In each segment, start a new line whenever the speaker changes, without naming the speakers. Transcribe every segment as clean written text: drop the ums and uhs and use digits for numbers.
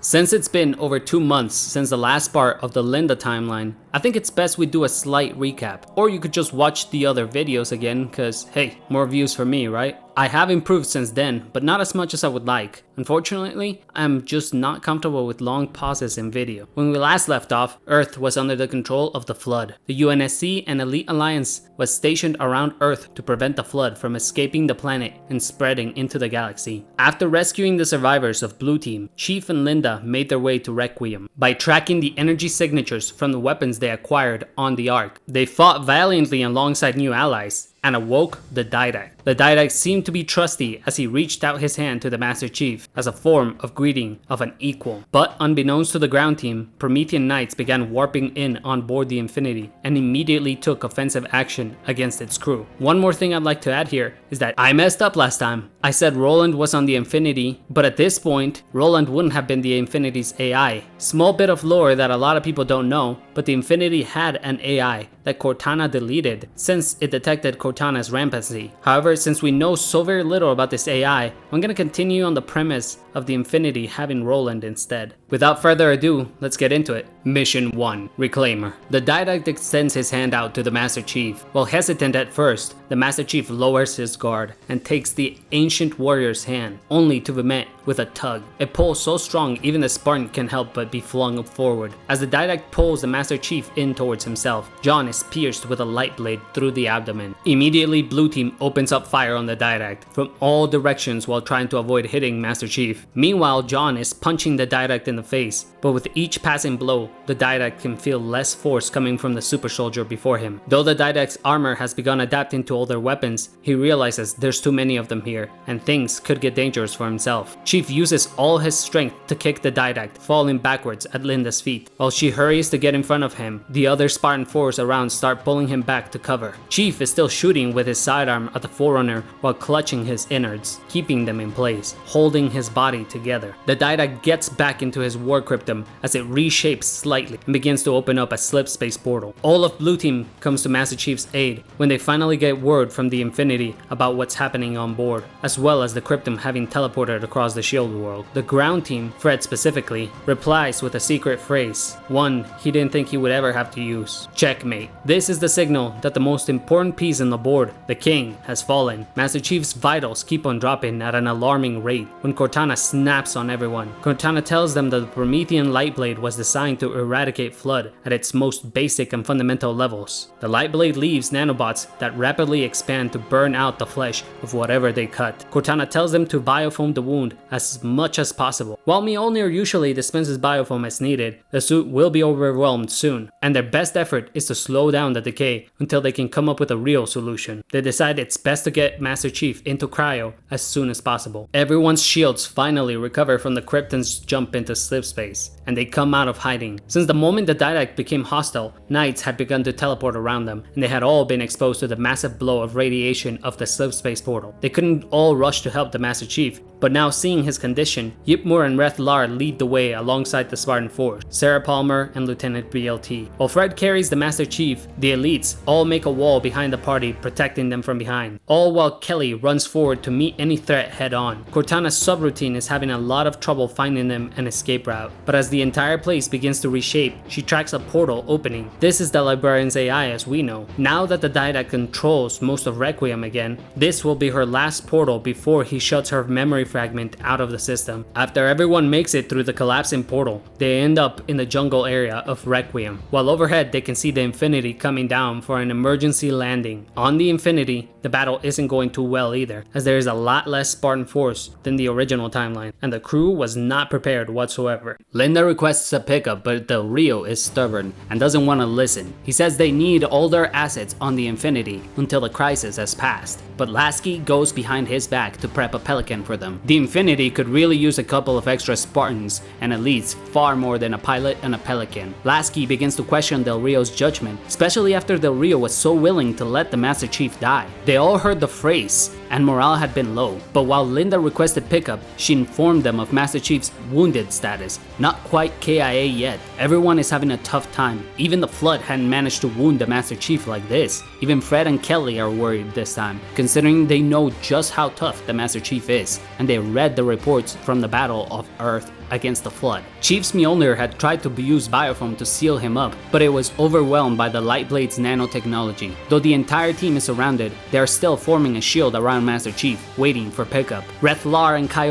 Since it's been over 2 months since the last part of the Linda timeline, I think it's best we do a slight recap. Or you could just watch the other videos again, cause hey, more views for me, right? I have improved since then, but not as much as I would like. Unfortunately, I'm just not comfortable with long pauses in video. When we last left off, Earth was under the control of the Flood. The UNSC and Elite Alliance was stationed around Earth to prevent the Flood from escaping the planet and spreading into the galaxy. After rescuing the survivors of Blue Team, Chief and Linda made their way to Requiem. By tracking the energy signatures from the weapons they acquired on the Ark, they fought valiantly alongside new allies and awoke the Didact. The Didact seemed to be trusty as he reached out his hand to the Master Chief as a form of greeting of an equal. But unbeknownst to the ground team, Promethean Knights began warping in on board the Infinity and immediately took offensive action against its crew. One more thing I'd like to add here is that I messed up last time. I said Roland was on the Infinity, but at this point, Roland wouldn't have been the Infinity's AI. Small bit of lore that a lot of people don't know, but the Infinity had an AI that Cortana deleted since it detected Cortana's rampancy. However, since we know so very little about this AI, I'm gonna continue on the premise of the Infinity having Roland instead. Without further ado, let's get into it. Mission 1. Reclaimer. The Didact extends his hand out to the Master Chief. While hesitant at first, the Master Chief lowers his guard and takes the ancient warrior's hand, only to be met with a tug. A pull so strong even the Spartan can help but be flung forward. As the Didact pulls the Master Chief in towards himself, John is pierced with a light blade through the abdomen. Immediately, Blue Team opens up fire on the Didact from all directions while trying to avoid hitting Master Chief. Meanwhile, John is punching the Didact in the face, but with each passing blow, the Didact can feel less force coming from the super soldier before him. Though the Didact's armor has begun adapting to all their weapons, he realizes there's too many of them here, and things could get dangerous for himself. Chief uses all his strength to kick the Didact, falling backwards at Linda's feet. While she hurries to get in front of him, the other Spartan 4s around start pulling him back to cover. Chief is still shooting with his sidearm at the Forerunner while clutching his innards, keeping them in place, holding his body together. The Didact gets back into his war cryptum as it reshapes slightly and begins to open up a slip space portal. All of Blue Team comes to Master Chief's aid when they finally get word from the Infinity about what's happening on board, as well as the cryptum having teleported across the shield world. The ground team, Fred specifically, replies with a secret phrase, one he didn't think he would ever have to use. Checkmate. This is the signal that the most important piece in the board, the king, has fallen. Master Chief's vitals keep on dropping at an alarming rate when Cortana snaps on everyone. Cortana tells them that the Promethean light blade was designed to eradicate Flood at its most basic and fundamental levels. The light blade leaves nanobots that rapidly expand to burn out the flesh of whatever they cut. Cortana tells them to biofoam the wound as much as possible. While Mjolnir usually dispenses biofoam as needed, the suit will be overwhelmed soon, and their best effort is to slow down the decay until they can come up with a real solution. They decide it's best to get Master Chief into cryo as soon as possible. Everyone's shields finally recover from the Krypton's jump into slip space, and they come out of hiding. Since the moment the Didact became hostile, Knights had begun to teleport around them, and they had all been exposed to the massive blow of radiation of the slip space portal. They couldn't all rush to help the Master Chief, but now seeing his condition, Yipmur and Rethlar lead the way alongside the Spartan 4, Sarah Palmer and Lieutenant BLT. While Fred carries the Master Chief, the elites all make a wall behind the party, protecting them from behind, all while Kelly runs forward to meet any threat head on. Cortana's subroutine is having a lot of trouble finding them an escape route, but as the entire place begins to reshape, she tracks a portal opening. This is the Librarian's AI as we know. Now that the Didact controls most of Requiem again, this will be her last portal before he shuts her memory fragment out of the system. After everyone makes it through the collapsing portal, they end up in the jungle area of Requiem. While overhead they can see the Infinity coming down for an emergency landing. On the Infinity, the battle isn't going too well either, as there is a lot less Spartan force than the original timeline, and the crew was not prepared whatsoever. Linda requests a pickup, but Del Rio is stubborn and doesn't want to listen. He says they need all their assets on the Infinity until the crisis has passed, but Lasky goes behind his back to prep a Pelican for them. The Infinity could really use a couple of extra Spartans and elites far more than a pilot and a Pelican. Lasky begins to question Del Rio's judgment, especially after Del Rio was so willing to let the Master Chief die. They all heard the phrase, and morale had been low. But while Linda requested pickup, she informed them of Master Chief's wounded status. Not quite KIA yet. Everyone is having a tough time. Even the Flood hadn't managed to wound the Master Chief like this. Even Fred and Kelly are worried this time, considering they know just how tough the Master Chief is, and they read the reports from the Battle of Earth against the Flood. Chief's Mjolnir had tried to use biofoam to seal him up, but it was overwhelmed by the Lightblade's nanotechnology. Though the entire team is surrounded, they are still forming a shield around Master Chief, waiting for pickup. Rethlar and Kaio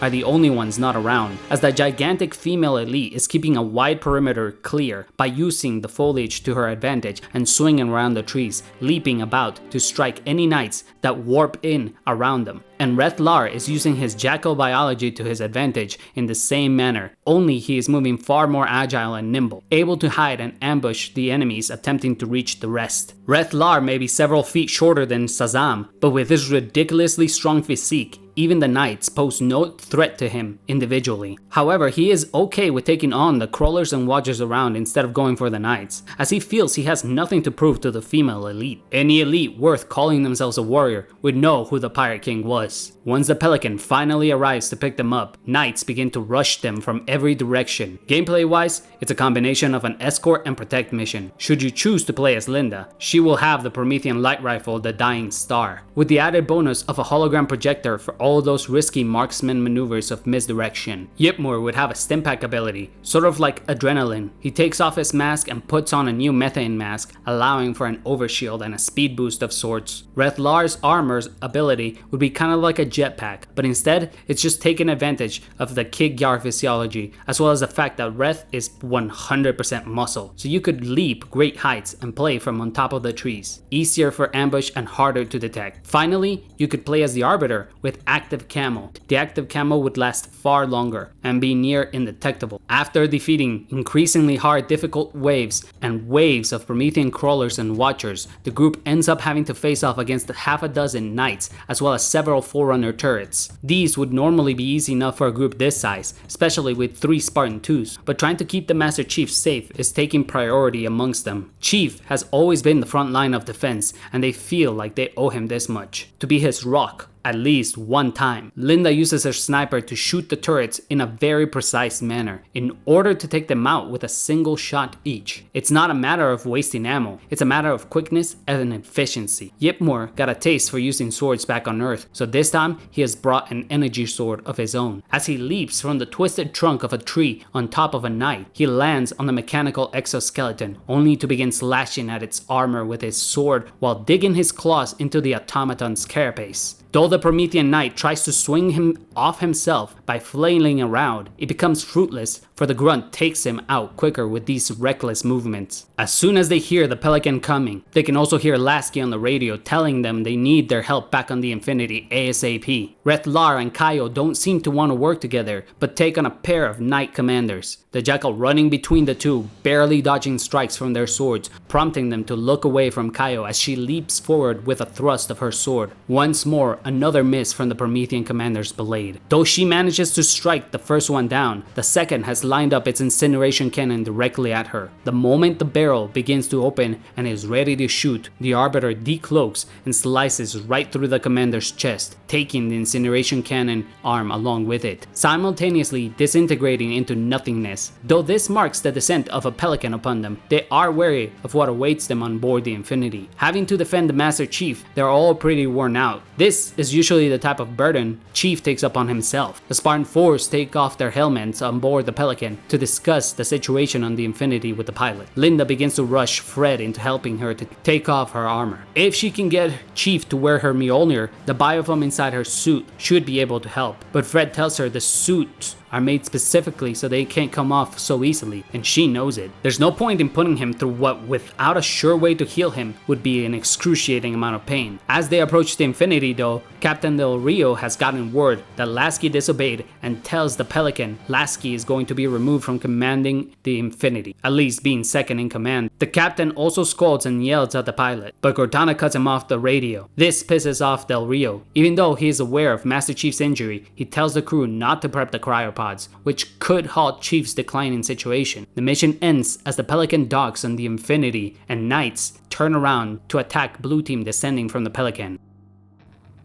are the only ones not around, as the gigantic female elite is keeping a wide perimeter clear by using the foliage to her advantage and swinging around the trees, leaping about to strike any knights that warp in around them. And Rethlar is using his jackal biology to his advantage in the same manner, only he is moving far more agile and nimble, able to hide and ambush the enemies attempting to reach the rest. Rethlar may be several feet shorter than Shazam, but with his ridiculously strong physique, even the knights pose no threat to him individually. However, he is okay with taking on the crawlers and watchers around instead of going for the knights, as he feels he has nothing to prove to the female elite. Any elite worth calling themselves a warrior would know who the Pirate King was. Once the Pelican finally arrives to pick them up, knights begin to rush them from every direction. Gameplay wise, it's a combination of an escort and protect mission. Should you choose to play as Linda, she will have the Promethean light rifle, the Dying Star, with the added bonus of a hologram projector for all those risky marksman maneuvers of misdirection. Yipmur would have a Stimpack ability, sort of like Adrenaline. He takes off his mask and puts on a new methane mask, allowing for an overshield and a speed boost of sorts. Rethlar's armor's ability would be kind of like a jetpack, but instead it's just taking advantage of the Kigyar physiology, as well as the fact that Reth is 100% muscle, so you could leap great heights and play from on top of the trees. Easier for ambush and harder to detect. Finally, you could play as the Arbiter with active camo. The active camo would last far longer and be near indetectable. After defeating increasingly hard difficult waves and waves of Promethean crawlers and watchers, the group ends up having to face off against half a dozen knights as well as several Forerunner turrets. These would normally be easy enough for a group this size, especially with 3 Spartan-IIs, but trying to keep the Master Chief safe is taking priority amongst them. Chief has always been the front line of defense, and they feel like they owe him this much. To be his rock, at least one time. Linda uses her sniper to shoot the turrets in a very precise manner, in order to take them out with a single shot each. It's not a matter of wasting ammo, it's a matter of quickness and efficiency. Yipmur got a taste for using swords back on Earth, so this time he has brought an energy sword of his own. As he leaps from the twisted trunk of a tree on top of a knight, he lands on the mechanical exoskeleton, only to begin slashing at its armor with his sword while digging his claws into the automaton's carapace. Though the Promethean Knight tries to swing him off himself by flailing around, it becomes fruitless, for the grunt takes him out quicker with these reckless movements. As soon as they hear the Pelican coming, they can also hear Lasky on the radio telling them they need their help back on the Infinity ASAP. Rethlar and Kaio don't seem to want to work together, but take on a pair of Knight commanders. The Jackal running between the two, barely dodging strikes from their swords, prompting them to look away from Kaio as she leaps forward with a thrust of her sword. Once more, another miss from the Promethean commander's blade. Though she manages to strike the first one down, the second has lined up its incineration cannon directly at her. The moment the barrel begins to open and is ready to shoot, the Arbiter decloaks and slices right through the commander's chest, taking the incineration cannon arm along with it, simultaneously disintegrating into nothingness. Though this marks the descent of a Pelican upon them, they are wary of what awaits them on board the Infinity. Having to defend the Master Chief, they're all pretty worn out. This is usually the type of burden Chief takes upon himself. The Spartan-IVs take off their helmets on board the Pelican to discuss the situation on the Infinity with the pilot. Linda begins to rush Fred into helping her to take off her armor. If she can get Chief to wear her Mjolnir, the biofoam inside her suit should be able to help. But Fred tells her the suits are made specifically so they can't come off so easily, and she knows it. There's no point in putting him through what, without a sure way to heal him, would be an excruciating amount of pain. As they approach the Infinity though, Captain Del Rio has gotten word that Lasky disobeyed and tells the Pelican Lasky is going to be removed from commanding the Infinity, at least being second in command. The captain also scolds and yells at the pilot, but Cortana cuts him off the radio. This pisses off Del Rio. Even though he is aware of Master Chief's injury, he tells the crew not to prep the cryopods, which could halt Chief's declining situation. The mission ends as the Pelican docks on the Infinity and Knights turn around to attack Blue Team descending from the Pelican.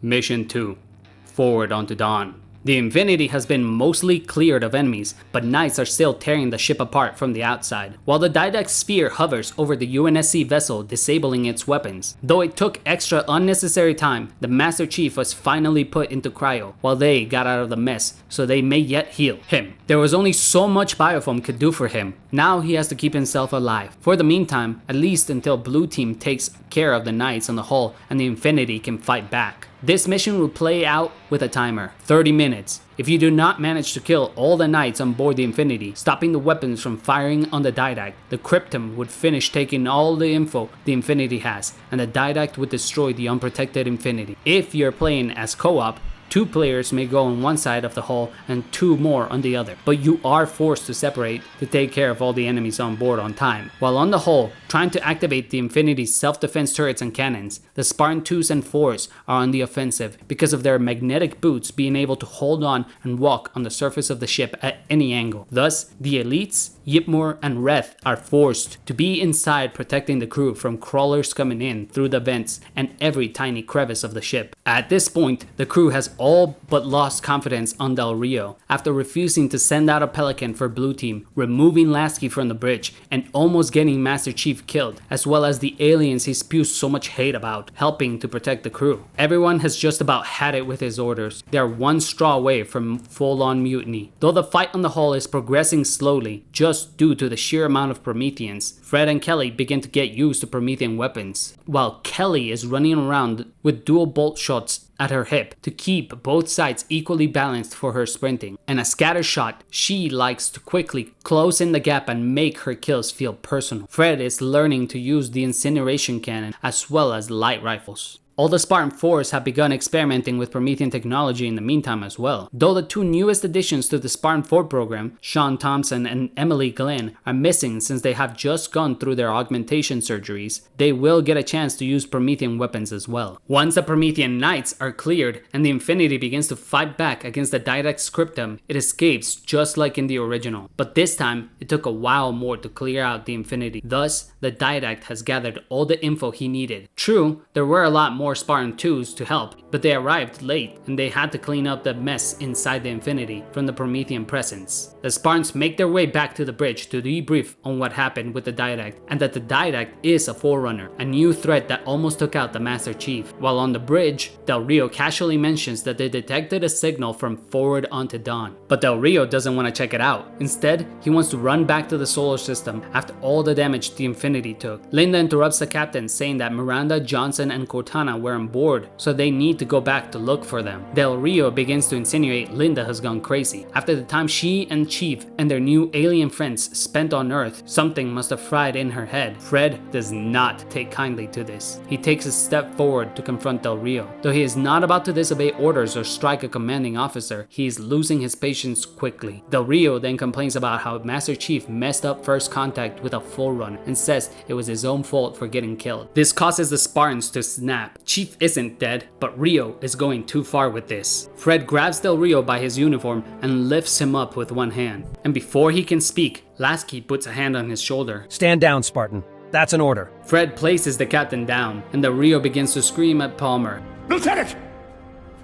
Mission 2. Forward onto Dawn. The Infinity has been mostly cleared of enemies, but Knights are still tearing the ship apart from the outside, while the Didact sphere hovers over the UNSC vessel, disabling its weapons. Though it took extra unnecessary time, the Master Chief was finally put into cryo, while they got out of the mess, so they may yet heal him. There was only so much Biofoam could do for him. Now he has to keep himself alive. For the meantime, at least until Blue Team takes care of the Knights on the hull and the Infinity can fight back. This mission will play out with a timer, 30 minutes. If you do not manage to kill all the Knights on board the Infinity, stopping the weapons from firing on the Didact, the Cryptum would finish taking all the info the Infinity has, and the Didact would destroy the unprotected Infinity. If you're playing as co-op, 2 players may go on one side of the hull and 2 more on the other, but you are forced to separate to take care of all the enemies on board on time. While on the hull, trying to activate the Infinity's self-defense turrets and cannons, the Spartan-IIs and IVs are on the offensive because of their magnetic boots being able to hold on and walk on the surface of the ship at any angle. Thus, the elites, Yipmur and Reth are forced to be inside protecting the crew from crawlers coming in through the vents and every tiny crevice of the ship. At this point, the crew has all but lost confidence on Del Rio after refusing to send out a Pelican for Blue Team, removing Lasky from the bridge, and almost getting Master Chief killed, as well as the aliens he spews so much hate about, helping to protect the crew. Everyone has just about had it with his orders. They are one straw away from full-on mutiny. Though the fight on the hull is progressing slowly, just due to the sheer amount of Prometheans, Fred and Kelly begin to get used to Promethean weapons, while Kelly is running around with dual bolt shots at her hip to keep both sides equally balanced for her sprinting. And a scatter shot, she likes to quickly close in the gap and make her kills feel personal. Fred is learning to use the incineration cannon as well as light rifles. All the Spartan-IVs have begun experimenting with Promethean technology in the meantime as well. Though the 2 newest additions to the Spartan-IV program, Sean Thompson and Emily Glenn, are missing since they have just gone through their augmentation surgeries, they will get a chance to use Promethean weapons as well. Once the Promethean Knights are cleared and the Infinity begins to fight back against the Didact Scriptum, it escapes just like in the original. But this time, it took a while more to clear out the Infinity. Thus, the Didact has gathered all the info he needed. True, there were a lot more Spartan-IIs to help, but they arrived late and they had to clean up the mess inside the Infinity from the Promethean presence. The Spartans make their way back to the bridge to debrief on what happened with the Didact and that the Didact is a Forerunner, a new threat that almost took out the Master Chief. While on the bridge, Del Rio casually mentions that they detected a signal from forward onto Dawn. But Del Rio doesn't want to check it out. Instead, he wants to run back to the solar system after all the damage the Infinity took. Linda interrupts the captain, saying that Miranda, Johnson, and Cortana were on board, so they need to go back to look for them. Del Rio begins to insinuate Linda has gone crazy. After the time she and Chief and their new alien friends spent on Earth, something must have fried in her head. Fred does not take kindly to this. He takes a step forward to confront Del Rio. Though he is not about to disobey orders or strike a commanding officer, he is losing his patience quickly. Del Rio then complains about how Master Chief messed up first contact with a Forerunner and says it was his own fault for getting killed. This causes the Spartans to snap. Chief isn't dead, but Rio is going too far with this. Fred grabs Del Rio by his uniform and lifts him up with one hand. And before he can speak, Lasky puts a hand on his shoulder.
Stand down, Spartan. That's an order.
Fred places the captain down, and Del Rio begins to scream at Palmer.
Lieutenant!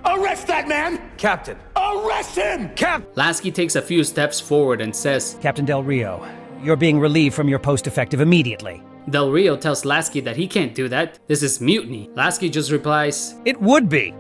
Arrest that man!
Captain!
Arrest him!
Lasky takes a few steps forward and says,
Captain Del Rio, you're being relieved from your post effective immediately.
Del Rio tells Lasky that he can't do that. This is mutiny. Lasky just replies,
It would be.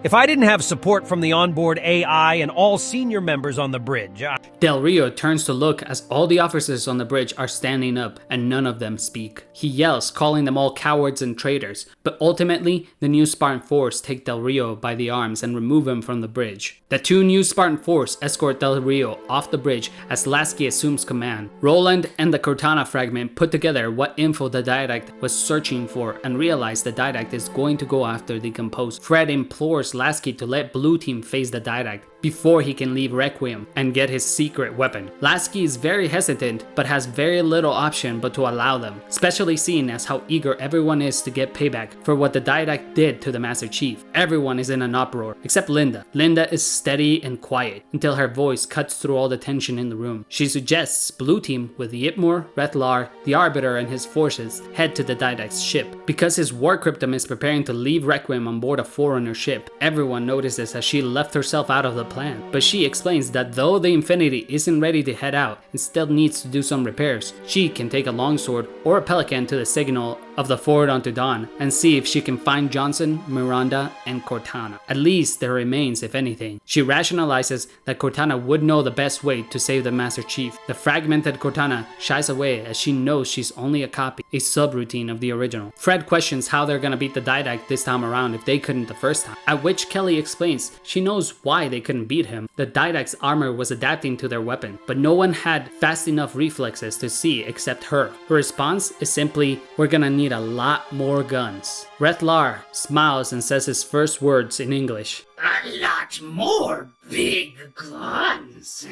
If I didn't have support from the onboard AI and all senior members on the bridge,
Del Rio turns to look as all the officers on the bridge are standing up and none of them speak. He yells, calling them all cowards and traitors, but ultimately, the new Spartan-IVs take Del Rio by the arms and remove him from the bridge. The 2 new Spartan-IVs escort Del Rio off the bridge as Lasky assumes command. Roland and the Cortana fragment put together what info the Didact was searching for and realize the Didact is going to go after the Composer. Fred implores Lasky to let Blue Team face the Didact, before he can leave Requiem and get his secret weapon. Lasky is very hesitant, but has very little option but to allow them, especially seeing as how eager everyone is to get payback for what the Didact did to the Master Chief. Everyone is in an uproar, except Linda. Linda is steady and quiet until her voice cuts through all the tension in the room. She suggests Blue Team with Yipmore, Rethlar, the Arbiter and his forces head to the Didact's ship. Because his war cryptum is preparing to leave Requiem on board a Forerunner ship, everyone notices as she left herself out of the plan. But she explains that though the Infinity isn't ready to head out and still needs to do some repairs, she can take a longsword or a pelican to the signal of the Forward Unto Dawn and see if she can find Johnson, Miranda, and Cortana. At least there remains, if anything. She rationalizes that Cortana would know the best way to save the Master Chief. The fragmented Cortana shies away as she knows she's only a copy, a subroutine of the original. Fred questions how they're gonna beat the Didact this time around if they couldn't the first time, at which Kelly explains she knows why they couldn't beat him. The Didact's armor was adapting to their weapon, but no one had fast enough reflexes to see except her. Her response is simply, "We're gonna need a lot more guns." Rethlar smiles and says his first words in English.
A lot more big guns.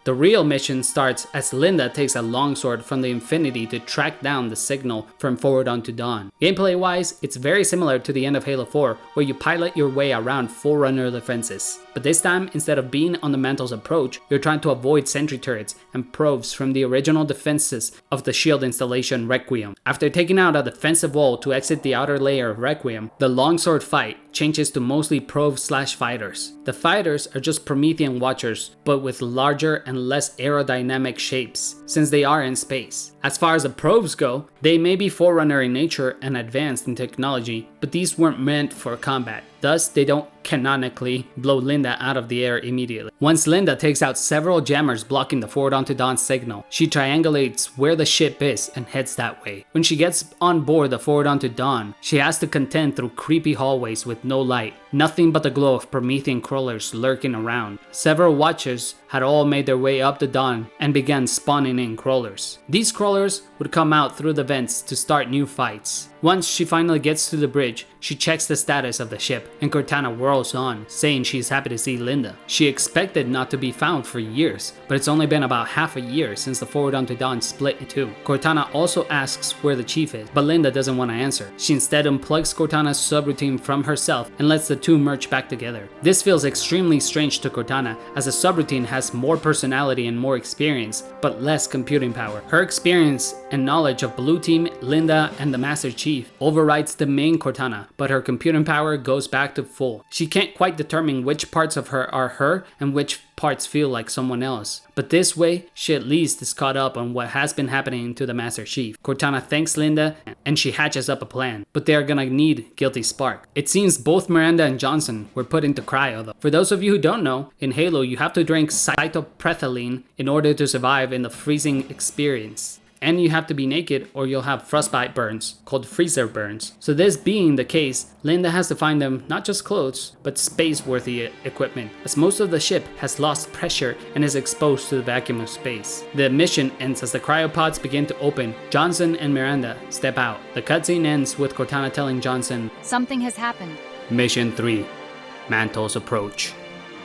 The real mission starts as Linda takes a longsword from the Infinity to track down the signal from Forward Unto Dawn. Gameplay wise, it's very similar to the end of Halo 4 where you pilot your way around Forerunner defenses. But this time, instead of being on the Mantle's approach, you're trying to avoid sentry turrets and probes from the original defenses of the shield installation Requiem. After taking out a defensive wall to exit the outer layer of Requiem, the longsword fight changes to mostly probes/fighters. The fighters are just Promethean watchers, but with larger and less aerodynamic shapes, since they are in space. As far as the probes go, they may be Forerunner in nature and advanced in technology, but these weren't meant for combat. Thus, they don't canonically blow Linda out of the air immediately. Once Linda takes out several jammers blocking the Forward Unto Dawn signal, she triangulates where the ship is and heads that way. When she gets on board the Forward Unto Dawn, she has to contend through creepy hallways with no light, nothing but the glow of Promethean crawlers lurking around. Several watchers had all made their way up the Dawn and began spawning in crawlers. These crawlers would come out through the vents to start new fights. Once she finally gets to the bridge, she checks the status of the ship, and Cortana whirls on, saying she's happy to see Linda. She expected not to be found for years, but it's only been about half a year since the Forward Unto Dawn split in two. Cortana also asks where the chief is, but Linda doesn't want to answer. She instead unplugs Cortana's subroutine from herself and lets the two merge back together. This feels extremely strange to Cortana, as the subroutine has more personality and more experience, but less computing power. Her experience and knowledge of Blue Team, Linda, and the Master Chief overrides the main Cortana, but her computing power goes back to full. She can't quite determine which parts of her are her and which parts feel like someone else. But this way, she at least is caught up on what has been happening to the Master Chief. Cortana thanks Linda and she hatches up a plan, but they are gonna need Guilty Spark. It seems both Miranda and Johnson were put into cryo though. For those of you who don't know, in Halo you have to drink cytoprethyline in order to survive in the freezing experience. And you have to be naked or you'll have frostbite burns, called freezer burns. So this being the case, Linda has to find them not just clothes, but space-worthy equipment, as most of the ship has lost pressure and is exposed to the vacuum of space. The mission ends as the cryopods begin to open. Johnson and Miranda step out. The cutscene ends with Cortana telling Johnson,
"Something has happened."
Mission 3, Mantle's Approach.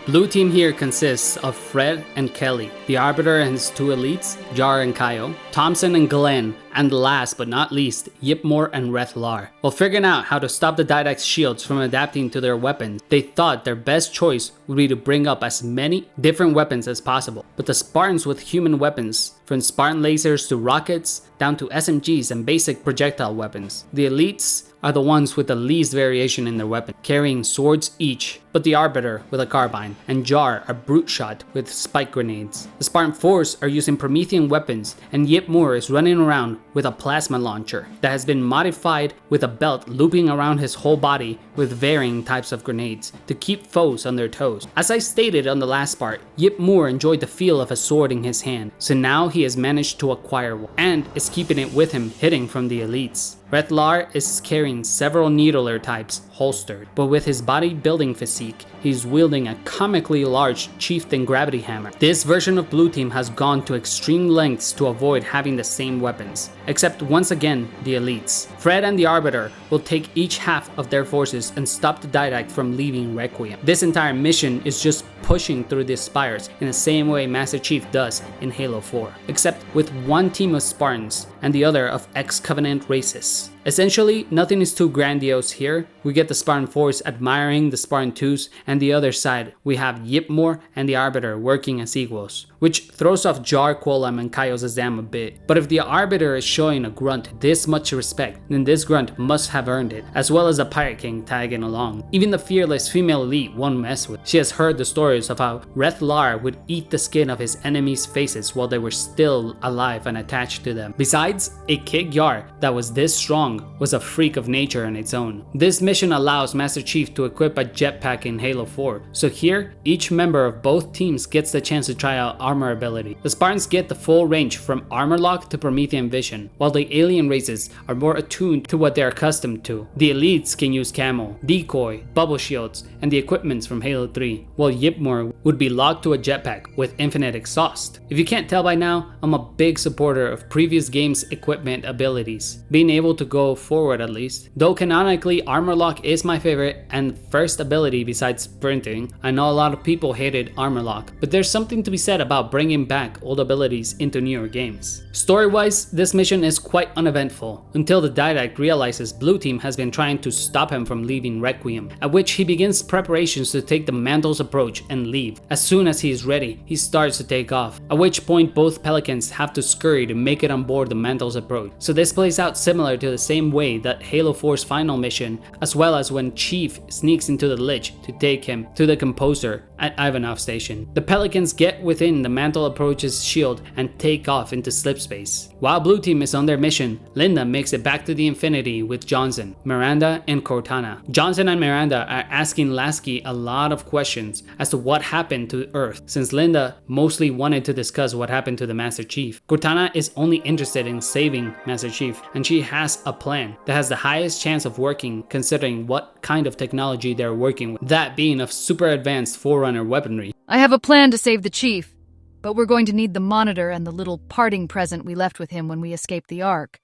Blue Team here consists of Fred and Kelly, the Arbiter and his two elites, Jar and Kyle, Thompson and Glenn, and last but not least, Yipmore and Rethlar. While figuring out how to stop the Didact's shields from adapting to their weapons, they thought their best choice would be to bring up as many different weapons as possible. But the Spartans with human weapons, from Spartan lasers to rockets, down to SMGs and basic projectile weapons. The elites are the ones with the least variation in their weapon, carrying swords each, but the Arbiter with a carbine, and Jar a brute shot with spike grenades. The Spartan Force are using Promethean weapons, and Yipmore is running around with a plasma launcher that has been modified with a belt looping around his whole body with varying types of grenades to keep foes on their toes. As I stated on the last part, Yipmore enjoyed the feel of a sword in his hand, so now he has managed to acquire one, and is keeping it with him, hidden from the elites. Rethlar is carrying several needler types holstered, but with his bodybuilding physique, he's wielding a comically large chieftain gravity hammer. This version of Blue Team has gone to extreme lengths to avoid having the same weapons, except once again the elites. Fred and the Arbiter will take each half of their forces and stop the Didact from leaving Requiem. This entire mission is just pushing through the spires in the same way Master Chief does in Halo 4, except with one team of Spartans and the other of ex-Covenant races. Essentially, nothing is too grandiose here. We get the Spartan Force admiring the Spartan-IIs, and the other side, we have Yipmore and the Arbiter working as equals, which throws off Jar, Quolam, and Kaios Azam a bit. But if the Arbiter is showing a grunt this much respect, then this grunt must have earned it, as well as the Pirate King tagging along. Even the fearless female elite won't mess with. She has heard the stories of how Rethlar would eat the skin of his enemies' faces while they were still alive and attached to them. Besides, a Kig Yar that was this strong was a freak of nature on its own. This mission allows Master Chief to equip a jetpack in Halo 4, so here, each member of both teams gets the chance to try out armor ability. The Spartans get the full range from armor lock to Promethean vision, while the alien races are more attuned to what they're accustomed to. The elites can use camo, decoy, bubble shields, and the equipments from Halo 3, while Yipmore would be locked to a jetpack with infinite exhaust. If you can't tell by now, I'm a big supporter of previous games' equipment abilities, being able to go forward at least. Though canonically armor lock is my favorite and first ability besides sprinting, I know a lot of people hated armor lock, but there's something to be said about bringing back old abilities into newer games. Story-wise, this mission is quite uneventful, until the Didact realizes Blue Team has been trying to stop him from leaving Requiem, at which he begins preparations to take the Mantle's approach and leave. As soon as he is ready, he starts to take off, at which point both Pelicans have to scurry to make it on board the Mantle's approach. So this plays out similar to the same way that Halo 4's final mission, as well as when Chief sneaks into the Lich to take him to the Composer at Ivanov Station. The Pelicans get within the Mantle approach's shield and take off into slipspace. While Blue Team is on their mission, Linda makes it back to the Infinity with Johnson, Miranda, and Cortana. Johnson and Miranda are asking Lasky a lot of questions as to what happened to Earth, since Linda mostly wanted to discuss what happened to the Master Chief. Cortana is only interested in saving Master Chief, and she has a plan that has the highest chance of working considering what kind of technology they're working with, that being of super advanced Forerunner weaponry.
I have a plan to save the Chief, but we're going to need the monitor and the little parting present we left with him when we escaped the Ark.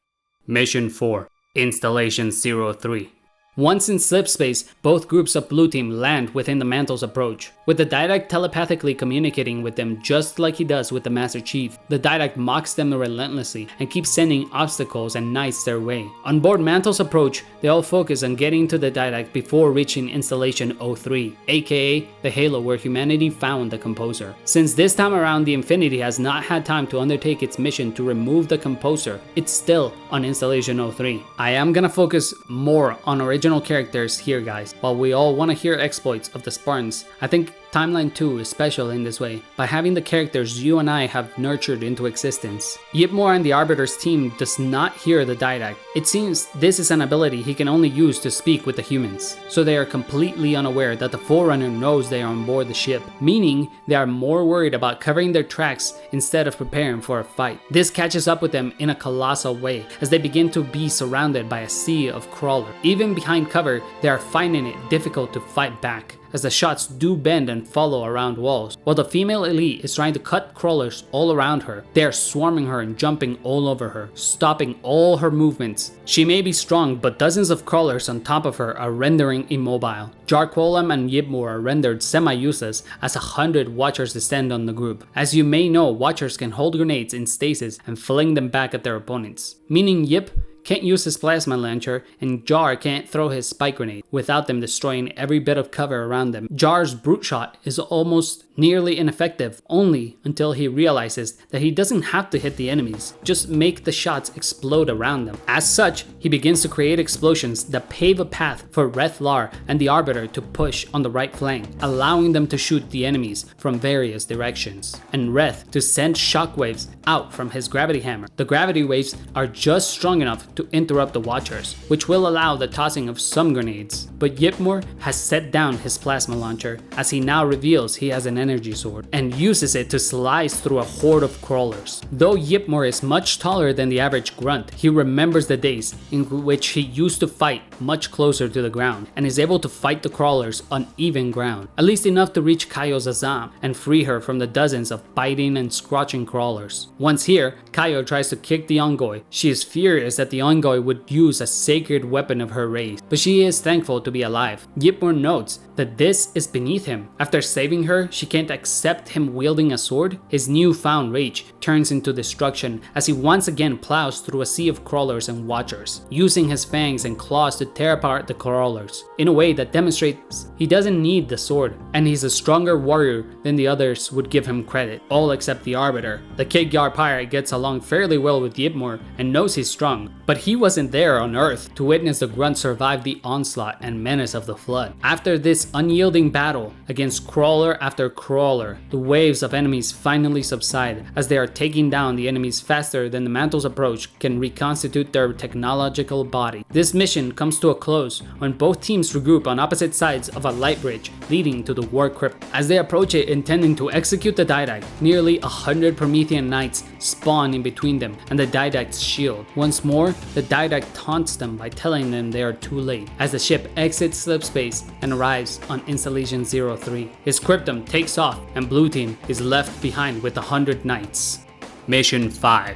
Mission 4. Installation 03. Once in slipspace, both groups of Blue Team land within the Mantle's approach, with the Didact telepathically communicating with them just like he does with the Master Chief. The Didact mocks them relentlessly and keeps sending obstacles and knights their way. On board Mantle's approach, they all focus on getting to the Didact before reaching Installation 03, aka the Halo where humanity found the Composer. Since this time around the Infinity has not had time to undertake its mission to remove the Composer, it's still on Installation 03. I am gonna focus more on original characters here, guys. While we all want to hear exploits of the Spartans, I think Timeline 2 is special in this way, by having the characters you and I have nurtured into existence. Yipmore and the Arbiter's team does not hear the Didact. It seems this is an ability he can only use to speak with the humans, so they are completely unaware that the Forerunner knows they are on board the ship, meaning they are more worried about covering their tracks instead of preparing for a fight. This catches up with them in a colossal way, as they begin to be surrounded by a sea of crawlers. Even behind cover, they are finding it difficult to fight back, as the shots do bend and follow around walls. While the female elite is trying to cut crawlers all around her, they are swarming her and jumping all over her, stopping all her movements. She may be strong, but dozens of crawlers on top of her are rendering immobile. Jarquolam and Yipmore are rendered semi-useless as 100 Watchers descend on the group. As you may know, Watchers can hold grenades in stasis and fling them back at their opponents, meaning Yip can't use his plasma launcher, and Jar can't throw his spike grenade without them destroying every bit of cover around them. Jar's brute shot is almost nearly ineffective, only until he realizes that he doesn't have to hit the enemies, just make the shots explode around them. As such, he begins to create explosions that pave a path for Rethlar and the Arbiter to push on the right flank, allowing them to shoot the enemies from various directions, and Reth to send shockwaves out from his gravity hammer. The gravity waves are just strong enough to interrupt the Watchers, which will allow the tossing of some grenades. But Yipmore has set down his plasma launcher, as he now reveals he has an enemy energy sword and uses it to slice through a horde of crawlers. Though Yipmore is much taller than the average grunt, he remembers the days in which he used to fight much closer to the ground and is able to fight the crawlers on even ground, at least enough to reach Kaio's Azam and free her from the dozens of biting and scratching crawlers. Once here, Kaio tries to kick the Ongoy. She is furious that the Ongoy would use a sacred weapon of her race, but she is thankful to be alive. Yipmore notes that this is beneath him. After saving her, she can't accept him wielding a sword. His newfound rage turns into destruction as he once again plows through a sea of crawlers and watchers, using his fangs and claws to tear apart the crawlers in a way that demonstrates he doesn't need the sword and he's a stronger warrior than the others would give him credit, all except the Arbiter. The Kid Yar pirate gets along fairly well with Yipmore and knows he's strong, but he wasn't there on Earth to witness the grunt survive the onslaught and menace of the flood. After this unyielding battle against crawler after crawler, the waves of enemies finally subside as they are taking down the enemies faster than the Mantle's approach can reconstitute their technological body. This mission comes to a close when both teams regroup on opposite sides of a light bridge leading to the war crypt. As they approach it intending to execute the Didact, nearly 100 Promethean knights spawn in between them and the Didact's shield. Once more, the Didact taunts them by telling them they are too late as the ship exits slipspace and arrives on Installation 03. His cryptum takes off and Blue Team is left behind with 100 knights. Mission 5.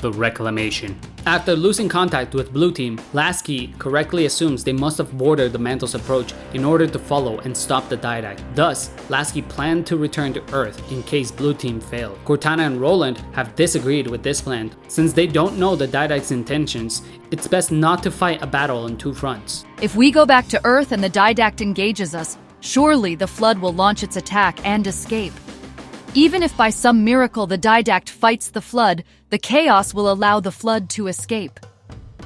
The Reclamation. After losing contact with Blue Team, Lasky correctly assumes they must have boarded the Mantle's approach in order to follow and stop the Didact. Thus, Lasky planned to return to Earth in case Blue Team failed. Cortana and Roland have disagreed with this plan. Since they don't know the Didact's intentions, it's best not to fight a battle on two fronts.
If we go back to Earth and the Didact engages us, surely the Flood will launch its attack and escape. Even if by some miracle the Didact fights the Flood, the chaos will allow the Flood to escape.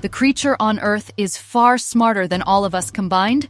The creature on Earth is far smarter than all of us combined.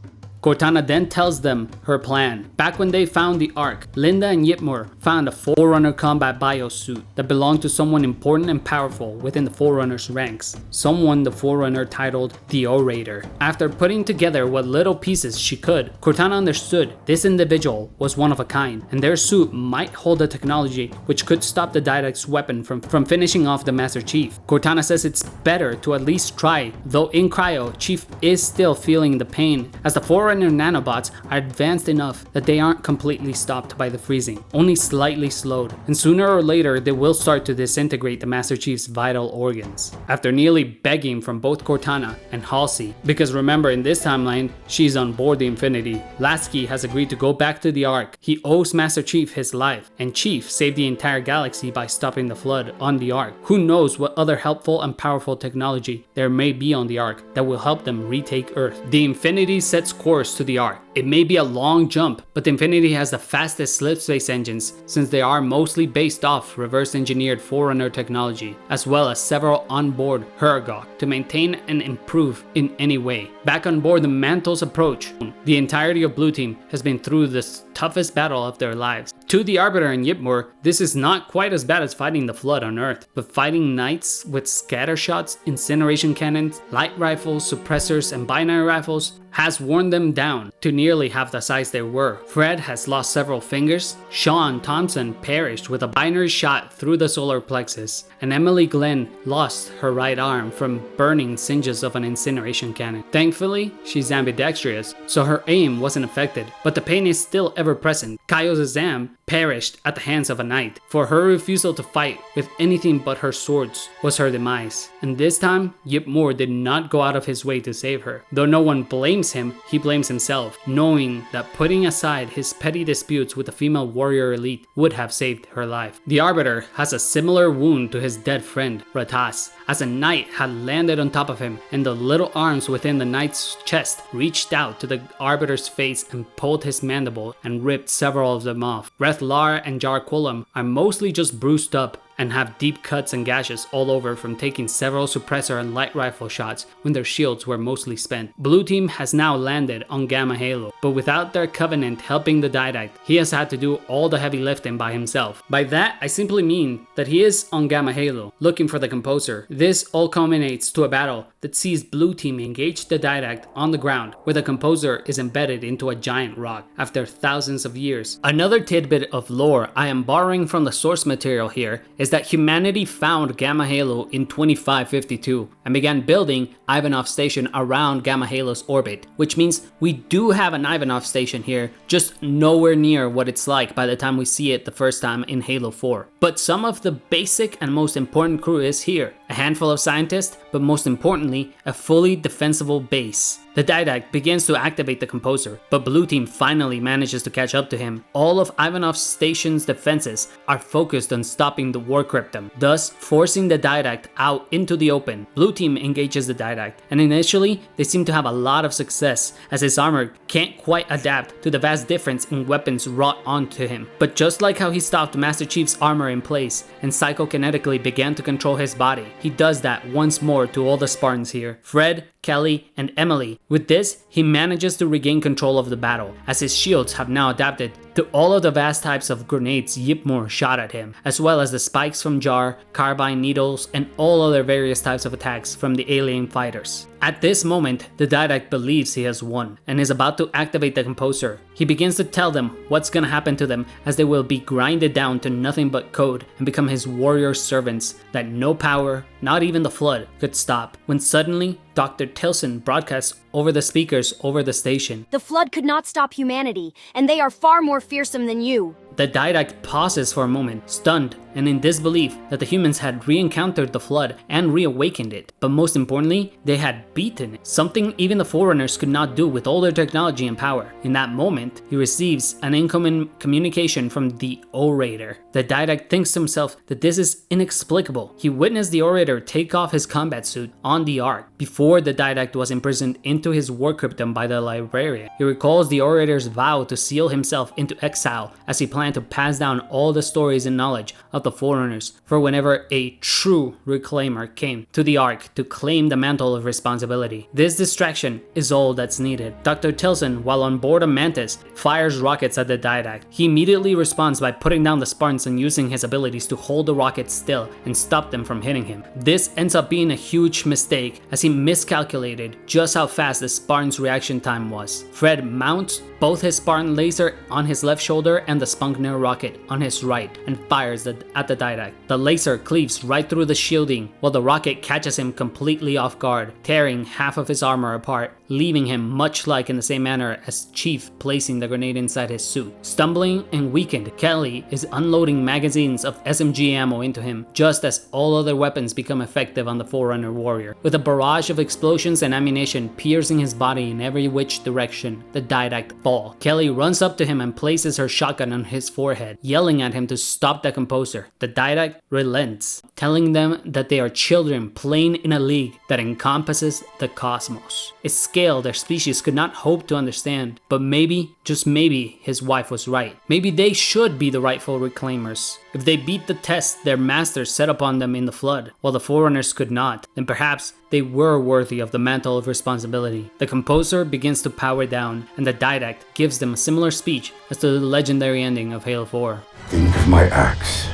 Cortana then tells them her plan. Back when they found the Ark, Linda and Yipmore found a Forerunner combat biosuit that belonged to someone important and powerful within the Forerunner's ranks. Someone the Forerunner titled the Orator. After putting together what little pieces she could, Cortana understood this individual was one of a kind, and their suit might hold a technology which could stop the Didact's weapon from finishing off the Master Chief. Cortana says it's better to at least try, though in cryo, Chief is still feeling the pain as the Forerunner nanobots are advanced enough that they aren't completely stopped by the freezing, only slightly slowed, and sooner or later they will start to disintegrate the Master Chief's vital organs. After nearly begging from both Cortana and Halsey, because remember in this timeline, she's on board the Infinity, Lasky has agreed to go back to the Ark. He owes Master Chief his life, and Chief saved the entire galaxy by stopping the Flood on the Ark. Who knows what other helpful and powerful technology there may be on the Ark that will help them retake Earth. The Infinity sets course to the Ark. It may be a long jump, but the Infinity has the fastest slipspace engines since they are mostly based off reverse engineered Forerunner technology, as well as several onboard Hergok to maintain and improve in any way. Back on board the Mantle's approach, the entirety of Blue Team has been through the toughest battle of their lives. To the Arbiter and Yipmore, this is not quite as bad as fighting the Flood on Earth, but fighting knights with scatter shots, incineration cannons, light rifles, suppressors, and binary rifles has worn them down to nearly half the size they were. Fred has lost several fingers, Sean Thompson perished with a binary shot through the solar plexus, and Emily Glenn lost her right arm from burning singes of an incineration cannon. Thankfully, she's ambidextrous, so her aim wasn't affected, but the pain is still ever present. Kaio's Azam perished at the hands of a knight, for her refusal to fight with anything but her swords was her demise. And this time, Yipmore did not go out of his way to save her. Though no one blames him, he blames himself, knowing that putting aside his petty disputes with the female warrior elite would have saved her life. The Arbiter has a similar wound to his dead friend, Ratas, as a knight had landed on top of him, and the little arms within the knight's chest reached out to the Arbiter's face and pulled his mandible and ripped several of them off. Lara and Jar Quillam are mostly just bruised up and have deep cuts and gashes all over from taking several suppressor and light rifle shots when their shields were mostly spent. Blue team has now landed on Gamma Halo, but without their Covenant helping the Didact, he has had to do all the heavy lifting by himself. By that, I simply mean that he is on Gamma Halo, looking for the Composer. This all culminates to a battle that sees Blue team engage the Didact on the ground, where the Composer is embedded into a giant rock after thousands of years. Another tidbit of lore I am borrowing from the source material here is that humanity found Gamma Halo in 2552 and began building Ivanov Station around Gamma Halo's orbit, which means we do have an Ivanov Station here, just nowhere near what it's like by the time we see it the first time in Halo 4. But some of the basic and most important crew is here, a handful of scientists, but most importantly, a fully defensible base. The Didact begins to activate the Composer, but Blue team finally manages to catch up to him. All of Ivanov Station's defenses are focused on stopping the War Cryptum, thus forcing the Didact out into the open. Blue team engages the Didact, and initially they seem to have a lot of success as his armor can't quite adapt to the vast difference in weapons wrought onto him. But just like how he stopped Master Chief's armor in place and psychokinetically began to control his body, he does that once more to all the Spartans here. Fred, Kelly, and Emily. With this, he manages to regain control of the battle, as his shields have now adapted to all of the vast types of grenades Yipmore shot at him, as well as the spikes from Jar, carbine needles, and all other various types of attacks from the alien fighters. At this moment, the Didact believes he has won, and is about to activate the Composer. He begins to tell them what's gonna happen to them, as they will be grinded down to nothing but code and become his warrior servants that no power, not even the Flood, could stop. When suddenly, Dr. Tilson broadcasts over the speakers over the station.
The Flood could not stop humanity, and they are far more fearsome than you.
The Didact pauses for a moment, stunned and in disbelief that the humans had re-encountered the Flood and reawakened it. But most importantly, they had beaten it, something even the Forerunners could not do with all their technology and power. In that moment, he receives an incoming communication from the Orator. The Didact thinks to himself that this is inexplicable. He witnessed the Orator take off his combat suit on the Ark before the Didact was imprisoned into his War Cryptum by the Librarian. He recalls the Orator's vow to seal himself into exile as he planned to pass down all the stories and knowledge of the Forerunners for whenever a true Reclaimer came to the Ark to claim the mantle of responsibility. This distraction is all that's needed. Dr. Tilson, while on board a Mantis, fires rockets at the Didact. He immediately responds by putting down the Spartans and using his abilities to hold the rockets still and stop them from hitting him. This ends up being a huge mistake as he miscalculated just how fast the Spartan's reaction time was. Fred mounts both his Spartan laser on his left shoulder and the Spunkner rocket on his right and fires at the Didact. The laser cleaves right through the shielding while the rocket catches him completely off guard, tearing half of his armor apart, leaving him much like in the same manner as Chief placing the grenade inside his suit. Stumbling and weakened, Kelly is unloading magazines of SMG ammo into him, just as all other weapons become effective on the Forerunner warrior. With a barrage of explosions and ammunition piercing his body in every which direction, the Didact fall. Kelly runs up to him and places her shotgun on his forehead, yelling at him to stop the Composer. The Didact relents, telling them that they are children playing in a league that encompasses the cosmos. A scale their species could not hope to understand, but maybe, just maybe, his wife was right. Maybe they should be the rightful Reclaimers. If they beat the test their masters set upon them in the Flood, while the Forerunners could not, then perhaps they were worthy of the mantle of responsibility. The Composer begins to power down, and the Didact gives them a similar speech as to the legendary ending of Halo 4.
Think of my acts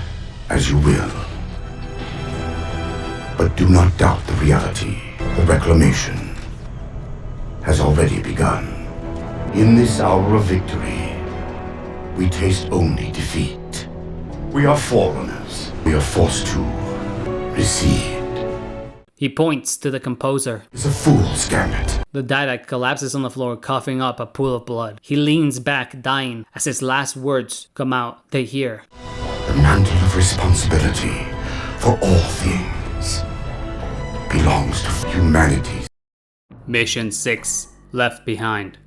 as you will. But do not doubt the reality. The Reclamation has already begun. In this hour of victory, we taste only defeat. We are Forerunners. We are forced to recede.
He points to the Composer.
It's a fool's gambit.
The Didact collapses on the floor, coughing up a pool of blood. He leans back, dying. As his last words come out, they hear,
The mantle of responsibility for all things belongs to humanity.
Mission 6, Left Behind.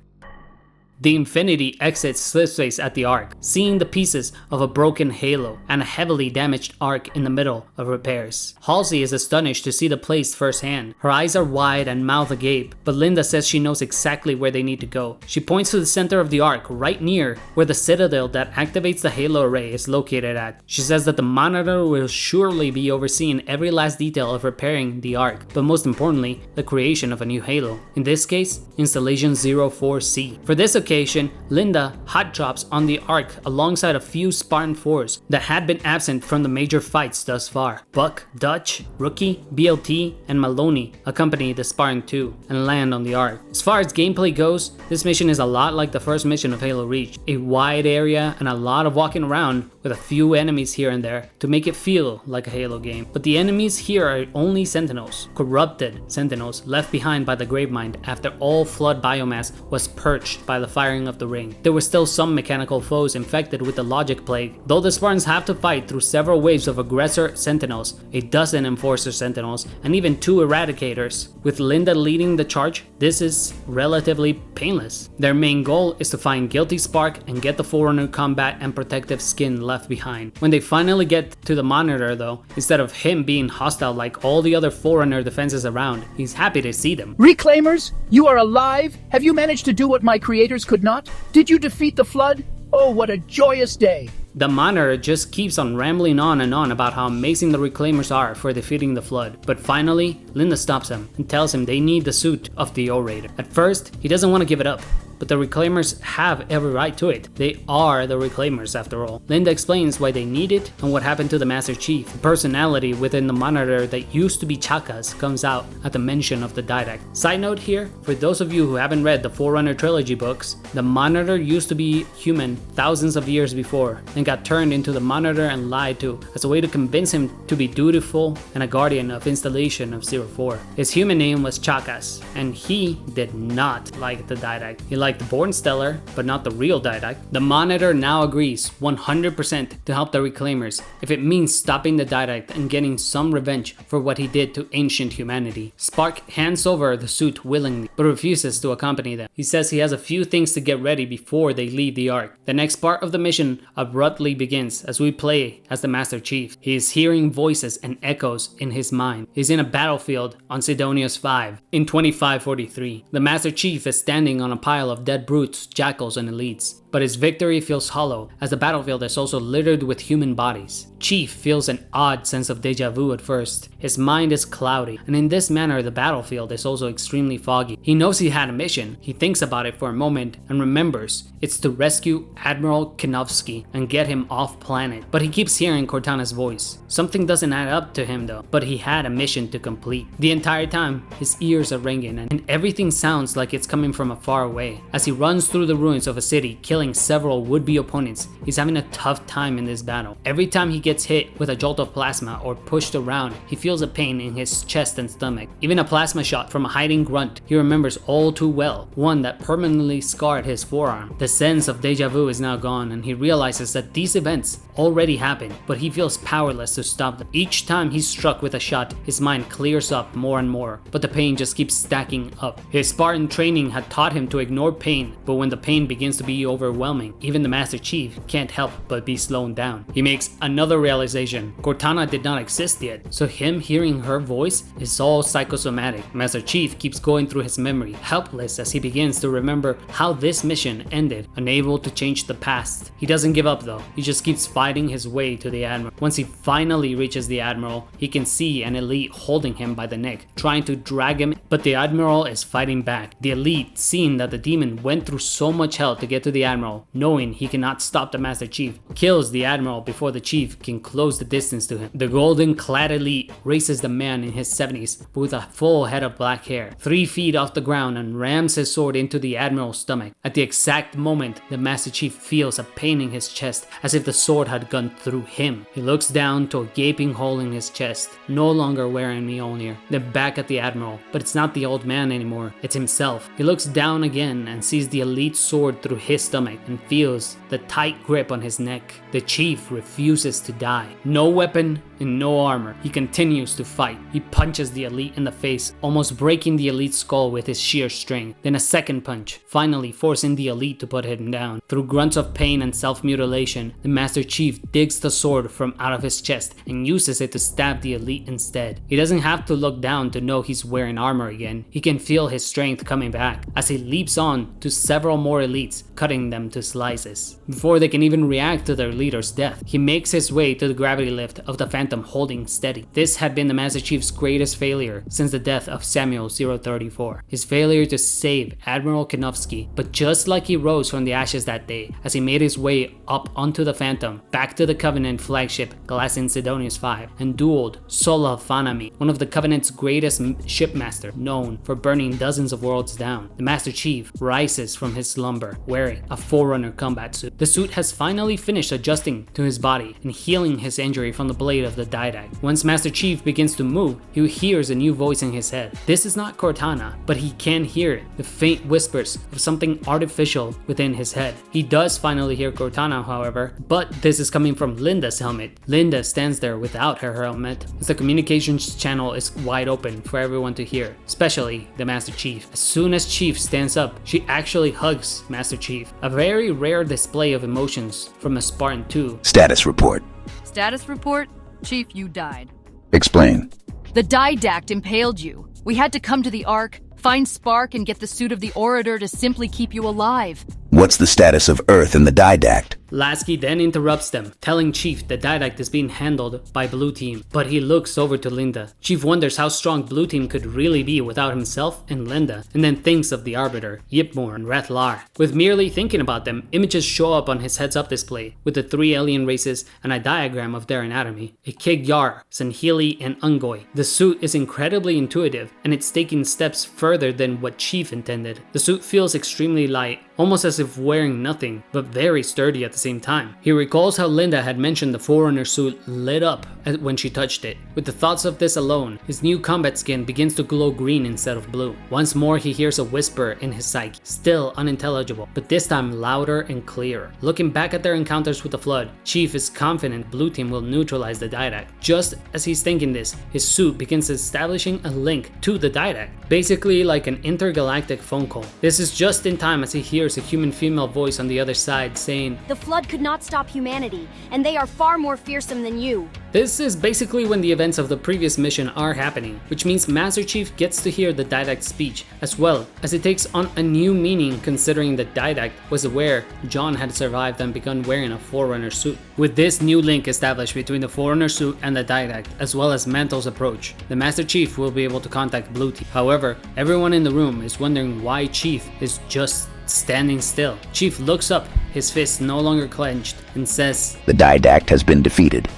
The Infinity exits slipspace at the Ark, seeing the pieces of a broken halo and a heavily damaged Ark in the middle of repairs. Halsey is astonished to see the place firsthand. Her eyes are wide and mouth agape, but Linda says she knows exactly where they need to go. She points to the center of the Ark, right near where the citadel that activates the halo array is located at. She says that the Monitor will surely be overseeing every last detail of repairing the Ark, but most importantly, the creation of a new halo. In this case, Installation 04C. For this occasion, Linda hot drops on the Ark alongside a few Spartan-IVs that had been absent from the major fights thus far. Buck, Dutch, Rookie, BLT, and Maloney accompany the Spartan-II and land on the Ark. As far as gameplay goes, this mission is a lot like the first mission of Halo Reach. A wide area and a lot of walking around with a few enemies here and there to make it feel like a Halo game. But the enemies here are only Sentinels, corrupted Sentinels left behind by the Gravemind after all Flood biomass was purged by the firing of the ring. There were still some mechanical foes infected with the Logic Plague, though the Spartans have to fight through several waves of aggressor Sentinels, a dozen Enforcer Sentinels, and even 2 Eradicators. With Linda leading the charge, this is relatively painless. Their main goal is to find Guilty Spark and get the Forerunner combat and protective skin left behind. When they finally get to the Monitor though, instead of him being hostile like all the other Forerunner defenses around, he's happy to see them.
Reclaimers, you are alive? Have you managed to do what my creators could not? Did you defeat the Flood? Oh, what a joyous day!
The Monitor just keeps on rambling on and on about how amazing the Reclaimers are for defeating the Flood, but finally, Linda stops him and tells him they need the suit of the Orator. At first, he doesn't want to give it up, but the Reclaimers have every right to it. They are the Reclaimers after all. Linda explains why they need it and what happened to the Master Chief. The personality within the Monitor that used to be Chaka's comes out at the mention of the Didact. Side note here, for those of you who haven't read the Forerunner trilogy books, the Monitor used to be human thousands of years before, and got turned into the Monitor and lied to as a way to convince him to be dutiful and a guardian of Installation of 04. His human name was Chakas, and he did not like the Didact. He liked the Born Stellar, but not the real Didact. The Monitor now agrees 100% to help the Reclaimers if it means stopping the Didact and getting some revenge for what he did to ancient humanity. Spark hands over the suit willingly, but refuses to accompany them. He says he has a few things to get ready before they leave the Ark. The next part of the mission abruptly begins as we play as the Master Chief. He is hearing voices and echoes in his mind. He's in a battlefield on Sidonius 5 in 2543. The Master Chief is standing on a pile of dead brutes, jackals, and elites. But his victory feels hollow as the battlefield is also littered with human bodies. Chief feels an odd sense of deja vu at first. His mind is cloudy, and in this manner the battlefield is also extremely foggy. He knows he had a mission. He thinks about it for a moment and remembers it's to rescue Admiral Kinovsky and get him off planet. But he keeps hearing Cortana's voice. Something doesn't add up to him though, but he had a mission to complete. The entire time, his ears are ringing and everything sounds like it's coming from afar away. As he runs through the ruins of a city, killing several would-be opponents, he's having a tough time in this battle. Every time he gets hit with a jolt of plasma or pushed around, he feels a pain in his chest and stomach. Even a plasma shot from a hiding grunt he remembers all too well, one that permanently scarred his forearm. The sense of deja vu is now gone and he realizes that these events already happened, but he feels powerless to stop them. Each time he's struck with a shot, his mind clears up more and more, but the pain just keeps stacking up. His Spartan training had taught him to ignore pain, but when the pain begins to be overwhelming, even the Master Chief can't help but be slowed down. He makes another realization. Cortana did not exist yet, so him hearing her voice is all psychosomatic. Master Chief keeps going through his memory, helpless as he begins to remember how this mission ended, unable to change the past. He doesn't give up though, he just keeps fighting his way to the Admiral. Once he finally reaches the Admiral, he can see an elite holding him by the neck, trying to drag him, but the Admiral is fighting back. The elite, seeing that the demon went through so much hell to get to the Admiral, knowing he cannot stop the Master Chief, kills the Admiral before the Chief can close the distance to him. The golden clad elite races the man in his 70s, but with a full head of black hair, 3 feet off the ground, and rams his sword into the Admiral's stomach. At the exact moment, the Master Chief feels a pain in his chest, as if the sword had gone through him. He looks down to a gaping hole in his chest, no longer wearing Mjolnir. Then back at the Admiral, but it's not the old man anymore, it's himself. He looks down again and sees the elite's sword through his stomach and feels the tight grip on his neck. The Chief refuses to die. No weapon, in no armor, he continues to fight. He punches the elite in the face, almost breaking the elite's skull with his sheer strength. Then a second punch, finally forcing the elite to put him down. Through grunts of pain and self-mutilation, the Master Chief digs the sword from out of his chest and uses it to stab the elite instead. He doesn't have to look down to know he's wearing armor again. He can feel his strength coming back as he leaps on to several more elites, cutting them to slices. Before they can even react to their leader's death, he makes his way to the gravity lift of the Phantom holding steady. This had been the Master Chief's greatest failure since the death of Samuel 034. His failure to save Admiral Kenofsky, but just like he rose from the ashes that day, as he made his way up onto the Phantom, back to the Covenant flagship Glacis Sidonius V, and dueled Sola Fanami, one of the Covenant's greatest shipmaster, known for burning dozens of worlds down. The Master Chief rises from his slumber, wearing a Forerunner combat suit. The suit has finally finished adjusting to his body and healing his injury from the blade of the Didact. Once Master Chief begins to move, he hears a new voice in his head. This is not Cortana, but he can hear it, the faint whispers of something artificial within his head. He does finally hear Cortana, however, but this is coming from Linda's helmet. Linda stands there without her helmet, as the communications channel is wide open for everyone to hear, especially the Master Chief. As soon as Chief stands up, she actually hugs Master Chief, a very rare display of emotions from a Spartan-II.
Status report.
Status report? Chief, you died.
Explain.
The Didact impaled you. We had to come to the Ark, find Spark, and get the suit of the Orator to simply keep you alive.
What's the status of Earth and the Didact?
Lasky then interrupts them, telling Chief the Didact is being handled by Blue Team, but he looks over to Linda. Chief wonders how strong Blue Team could really be without himself and Linda, and then thinks of the Arbiter, Yipmore, and Rethlar. With merely thinking about them, images show up on his heads-up display, with the 3 alien races and a diagram of their anatomy. A Kig-Yar, Sanhili, and Ungoi. The suit is incredibly intuitive, and it's taking steps further than what Chief intended. The suit feels extremely light, almost as if wearing nothing, but very sturdy at the same time. He recalls how Linda had mentioned the Forerunner suit lit up when she touched it. With the thoughts of this alone, his new combat skin begins to glow green instead of blue. Once more he hears a whisper in his psyche, still unintelligible, but this time louder and clearer. Looking back at their encounters with the Flood, Chief is confident Blue Team will neutralize the Didact. Just as he's thinking this, his suit begins establishing a link to the Didact, basically like an intergalactic phone call. This is just in time as he hears a human female voice on the other side saying,
The Flood could not stop humanity, and they are far more fearsome than you.
This is basically when the events of the previous mission are happening, which means Master Chief gets to hear the Didact speech, as well as it takes on a new meaning considering that Didact was aware John had survived and begun wearing a Forerunner suit. With this new link established between the Forerunner suit and the Didact, as well as Mantle's approach, the Master Chief will be able to contact Blue Team. However, everyone in the room is wondering why Chief is just standing still. Chief looks up, his fists no longer clenched, and says,
The Didact has been defeated.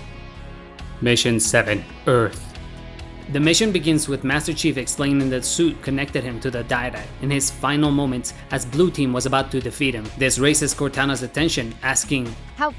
Mission 7, Earth. The mission begins with Master Chief explaining that suit connected him to the Didact in his final moments as Blue Team was about to defeat him. This raises Cortana's attention, asking,
How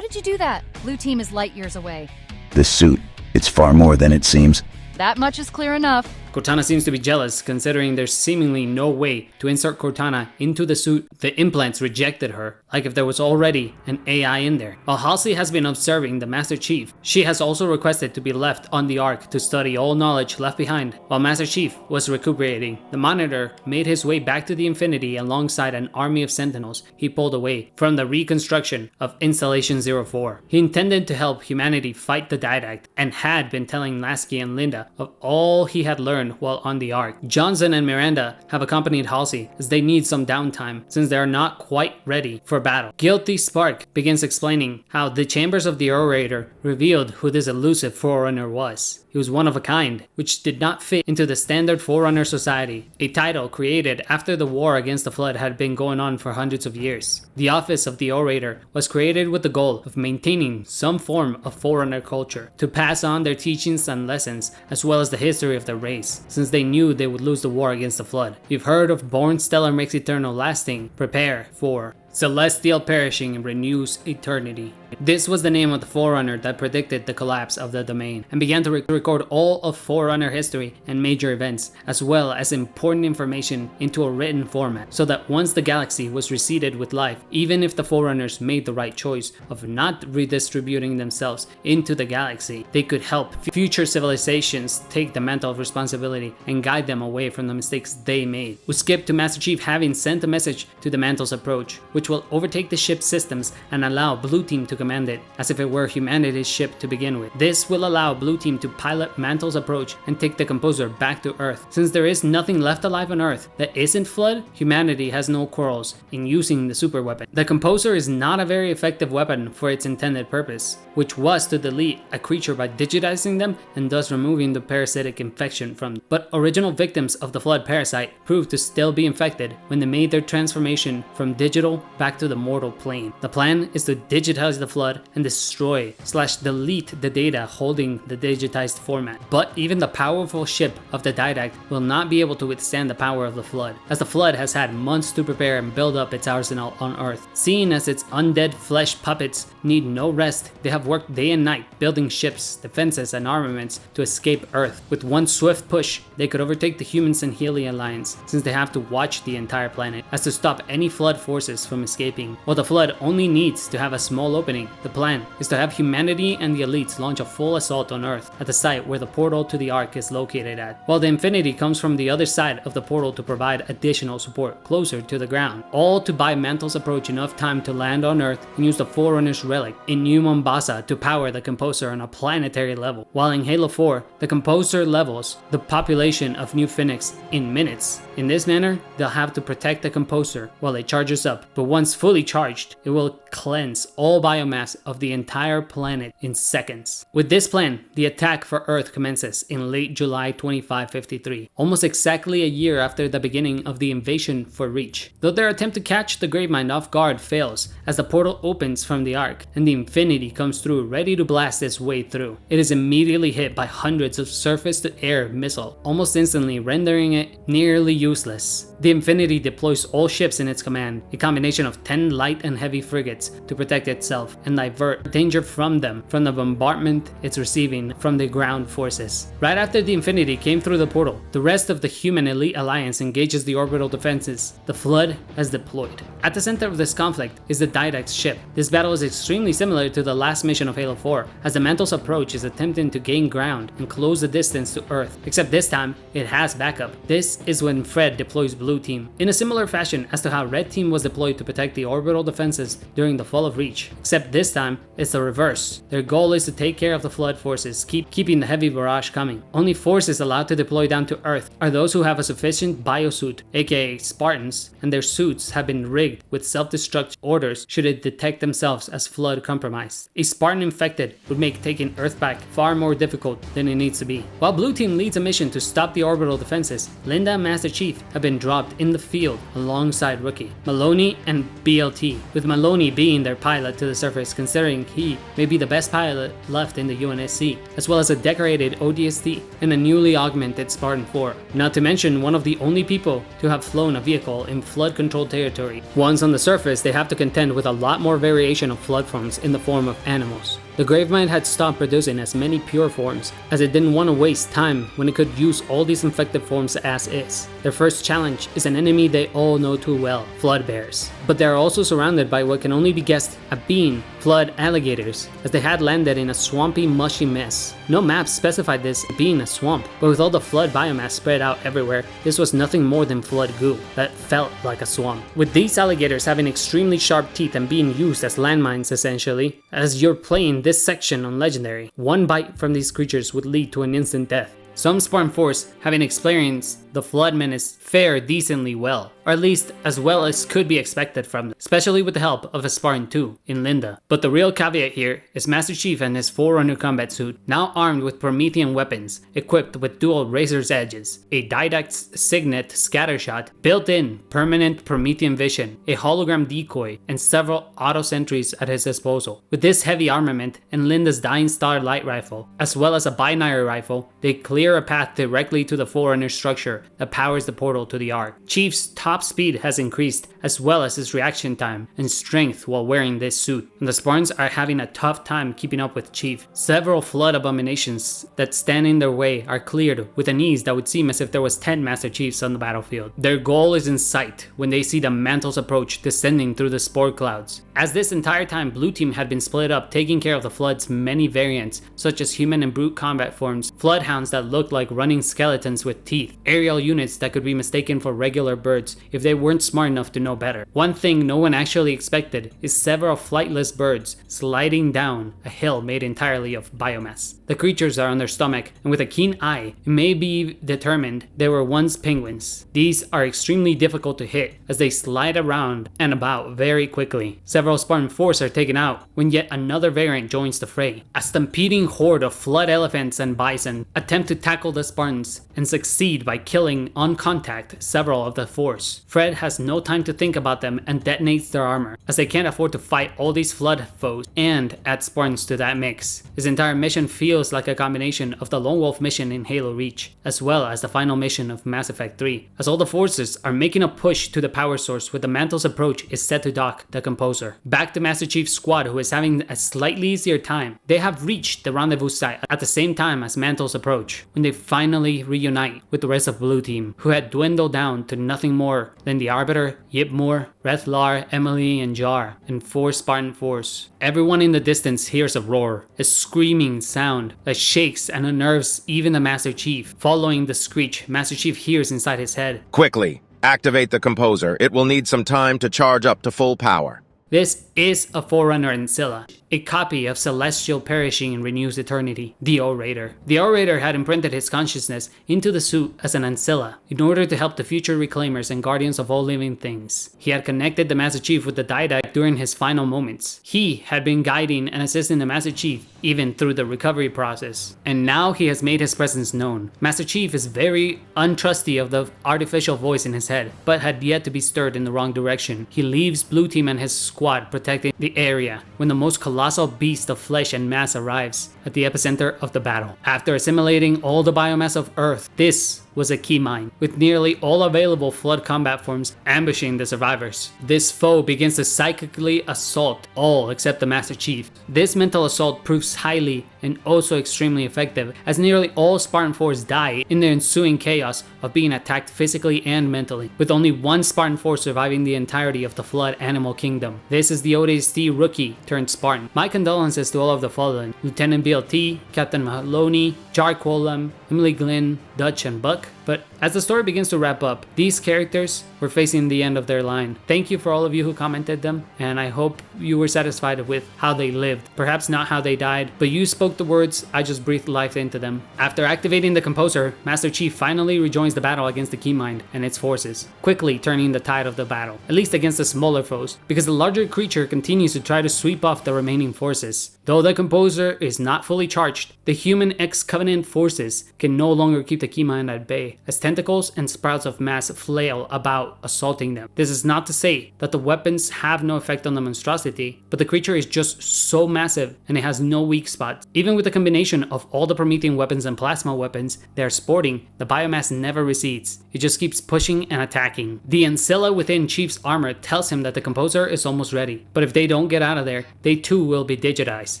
did you do that? Blue Team is light years away.
This suit, it's far more than it seems.
That much is clear enough.
Cortana seems to be jealous, considering there's seemingly no way to insert Cortana into the suit. The implants rejected her, like if there was already an AI in there. While Halsey has been observing the Master Chief, she has also requested to be left on the Ark to study all knowledge left behind. While Master Chief was recuperating, the Monitor made his way back to the Infinity alongside an army of Sentinels he pulled away from the reconstruction of Installation 04. He intended to help humanity fight the Didact and had been telling Lasky and Linda of all he had learned while on the Ark. Johnson and Miranda have accompanied Halsey as they need some downtime since they are not quite ready for battle. Guilty Spark begins explaining how the chambers of the Orator revealed who this elusive Forerunner was. He was one of a kind, which did not fit into the standard Forerunner society, a title created after the war against the Flood had been going on for hundreds of years. The office of the Orator was created with the goal of maintaining some form of Forerunner culture, to pass on their teachings and lessons, as well as the history of the race, since they knew they would lose the war against the Flood. You've heard of Born Stellar Makes Eternal Lasting, prepare for Celestial perishing renews eternity. This was the name of the Forerunner that predicted the collapse of the domain and began to record all of Forerunner history and major events, as well as important information into a written format, so that once the galaxy was reseeded with life, even if the Forerunners made the right choice of not redistributing themselves into the galaxy, they could help future civilizations take the mantle of responsibility and guide them away from the mistakes they made. We skip to Master Chief having sent a message to the Mantle's approach, which will overtake the ship's systems and allow Blue Team to command it, as if it were humanity's ship to begin with. This will allow Blue Team to pilot Mantle's approach and take the Composer back to Earth. Since there is nothing left alive on Earth that isn't Flood, humanity has no quarrels in using the super weapon. The Composer is not a very effective weapon for its intended purpose, which was to delete a creature by digitizing them and thus removing the parasitic infection from them. But original victims of the Flood parasite proved to still be infected when they made their transformation from digital back to the mortal plane. The plan is to digitize the Flood and destroy/delete the data holding the digitized format. But even the powerful ship of the Didact will not be able to withstand the power of the Flood, as the Flood has had months to prepare and build up its arsenal on Earth. Seeing as its undead flesh puppets need no rest, they have worked day and night building ships, defenses, and armaments to escape Earth. With one swift push, they could overtake the humans and Healy Alliance, since they have to watch the entire planet, as to stop any Flood forces from escaping. While the Flood only needs to have a small opening, the plan is to have humanity and the elites launch a full assault on Earth at the site where the portal to the Ark is located at, while the Infinity comes from the other side of the portal to provide additional support closer to the ground, all to buy Mantle's approach enough time to land on Earth and use the Forerunner's relic in New Mombasa to power the Composer on a planetary level, while in Halo 4, the Composer levels the population of New Phoenix in minutes. In this manner, they'll have to protect the Composer while it charges up, but once fully charged, it will cleanse all biomass of the entire planet in seconds. With this plan, the attack for Earth commences in late July 2553, almost exactly a year after the beginning of the invasion for Reach. Though their attempt to catch the Gravemind off guard fails, as the portal opens from the Ark and the Infinity comes through ready to blast its way through. It is immediately hit by hundreds of surface-to-air missiles, almost instantly rendering it nearly useless. The Infinity deploys all ships in its command, a combination of 10 light and heavy frigates, to protect itself and divert danger from them from the bombardment it's receiving from the ground forces. Right after the Infinity came through the portal, the rest of the human elite alliance engages the orbital defenses the Flood has deployed. At the center of this conflict is the Didact's ship. This battle is extremely similar to the last mission of Halo 4, as the Mantle's approach is attempting to gain ground and close the distance to Earth, except this time it has backup. This is when Fred deploys Blue Team, in a similar fashion as to how Red Team was deployed to protect the orbital defenses during the fall of Reach, except this time it's the reverse. Their goal is to take care of the Flood forces, keeping the heavy barrage coming. Only forces allowed to deploy down to Earth are those who have a sufficient biosuit, aka Spartans, and their suits have been rigged with self-destruct orders should it detect themselves as Flood compromised. A Spartan infected would make taking Earth back far more difficult than it needs to be. While Blue Team leads a mission to stop the orbital defenses, Linda and Master Chief have been dropped in the field alongside Rookie, Maloney, and BLT, with Maloney being their pilot to the surface, considering he may be the best pilot left in the UNSC, as well as a decorated ODST and a newly augmented Spartan-IV, not to mention one of the only people to have flown a vehicle in Flood-controlled territory. Once on the surface, they have to contend with a lot more variation of Flood forms in the form of animals. The Gravemind had stopped producing as many pure forms, as it didn't want to waste time when it could use all these infected forms as is. Their first challenge is an enemy they all know too well, Flood Bears. But they are also surrounded by what can only be guessed at being Flood Alligators, as they had landed in a swampy, mushy mess. No maps specified this being a swamp, but with all the Flood biomass spread out everywhere, this was nothing more than Flood goo that felt like a swamp. With these alligators having extremely sharp teeth and being used as landmines essentially, as you're playing this section on Legendary, one bite from these creatures would lead to an instant death. Some Spartan Force, having experienced the Flood menace, fare decently well, or at least as well as could be expected from them, especially with the help of a Spartan-II in Linda. But the real caveat here is Master Chief and his Forerunner combat suit, now armed with Promethean weapons, equipped with dual Razor's Edges, a Didact's Signet scattershot, built-in permanent Promethean vision, a hologram decoy, and several auto sentries at his disposal. With this heavy armament and Linda's Dying Star light rifle, as well as a binary rifle, they clear a path directly to the Forerunner structure that powers the portal to the Ark. Chief's top top speed has increased, as well as his reaction time and strength while wearing this suit, and the Spartans are having a tough time keeping up with Chief. Several flood abominations that stand in their way are cleared with an ease that would seem as if there was 10 Master Chiefs on the battlefield. Their goal is in sight when they see the Mantle's approach descending through the spore clouds. As this entire time, Blue Team had been split up taking care of the Flood's many variants, such as human and brute combat forms, Floodhounds that looked like running skeletons with teeth, aerial units that could be mistaken for regular birds if they weren't smart enough to know better. One thing no one actually expected is several flightless birds sliding down a hill made entirely of biomass. The creatures are on their stomach, and with a keen eye, it may be determined they were once penguins. These are extremely difficult to hit as they slide around and about very quickly. Several Spartan force are taken out when yet another variant joins the fray. A stampeding horde of flood elephants and bison attempt to tackle the Spartans and succeed by killing on contact several of the force. Fred has no time to think about them and detonates their armor, as they can't afford to fight all these flood foes and add Spartans to that mix. His entire mission feels like a combination of the Lone Wolf mission in Halo Reach, as well as the final mission of Mass Effect 3, as all the forces are making a push to the power source with the Mantle's approach is set to dock the Composer. Back to Master Chief's squad, who is having a slightly easier time. They have reached the rendezvous site at the same time as Mantle's approach, when they finally reunite with the rest of Blue Team, who had dwindled down to nothing more than the Arbiter, Yipmore, Rethlar, Emily, and Jar, and 4 Spartan force. Everyone in the distance hears a roar, a screaming sound that shakes and unnerves even the Master Chief. Following the screech, Master Chief hears inside his head,
"Quickly, activate the Composer. It will need some time to charge up to full power."
This is a Forerunner Ancilla, a copy of Celestial Perishing in Renew's Eternity, the Orator. The Orator had imprinted his consciousness into the suit as an Ancilla in order to help the future Reclaimers and Guardians of all living things. He had connected the Master Chief with the Didact during his final moments. He had been guiding and assisting the Master Chief even through the recovery process, and now he has made his presence known. Master Chief is very untrusty of the artificial voice in his head, but had yet to be stirred in the wrong direction. He leaves Blue Team and his squad protecting the area when the most colossal beast of flesh and mass arrives at the epicenter of the battle. After assimilating all the biomass of Earth, this was a key mine, with nearly all available flood combat forms ambushing the survivors. This foe begins to psychically assault all except the Master Chief. This mental assault proves highly and also extremely effective, as nearly all Spartan force die in the ensuing chaos of being attacked physically and mentally, with only one Spartan force surviving the entirety of the Flood Animal Kingdom. This is the ODST rookie turned Spartan. My condolences to all of the fallen: Lieutenant BLT, Captain Maloney, Jar Quolam, Emily Glynn, Dutch, and Buck. But as the story begins to wrap up, these characters were facing the end of their line. Thank you for all of you who commented them, and I hope you were satisfied with how they lived. Perhaps not how they died, but you spoke the words, I just breathed life into them. After activating the Composer, Master Chief finally rejoins the battle against the Keymind and its forces, quickly turning the tide of the battle, at least against the smaller foes, because the larger creature continues to try to sweep off the remaining forces. Though the Composer is not fully charged, the human ex-Covenant forces can no longer keep the Keymind at bay, as tentacles and sprouts of mass flail about, assaulting them. This is not to say that the weapons have no effect on the monstrosity, but the creature is just so massive and it has no weak spots. Even with the combination of all the Promethean weapons and plasma weapons they are sporting, the biomass never recedes. It just keeps pushing and attacking. The Ancilla within Chief's armor tells him that the Composer is almost ready, but if they don't get out of there, they too will be digitized.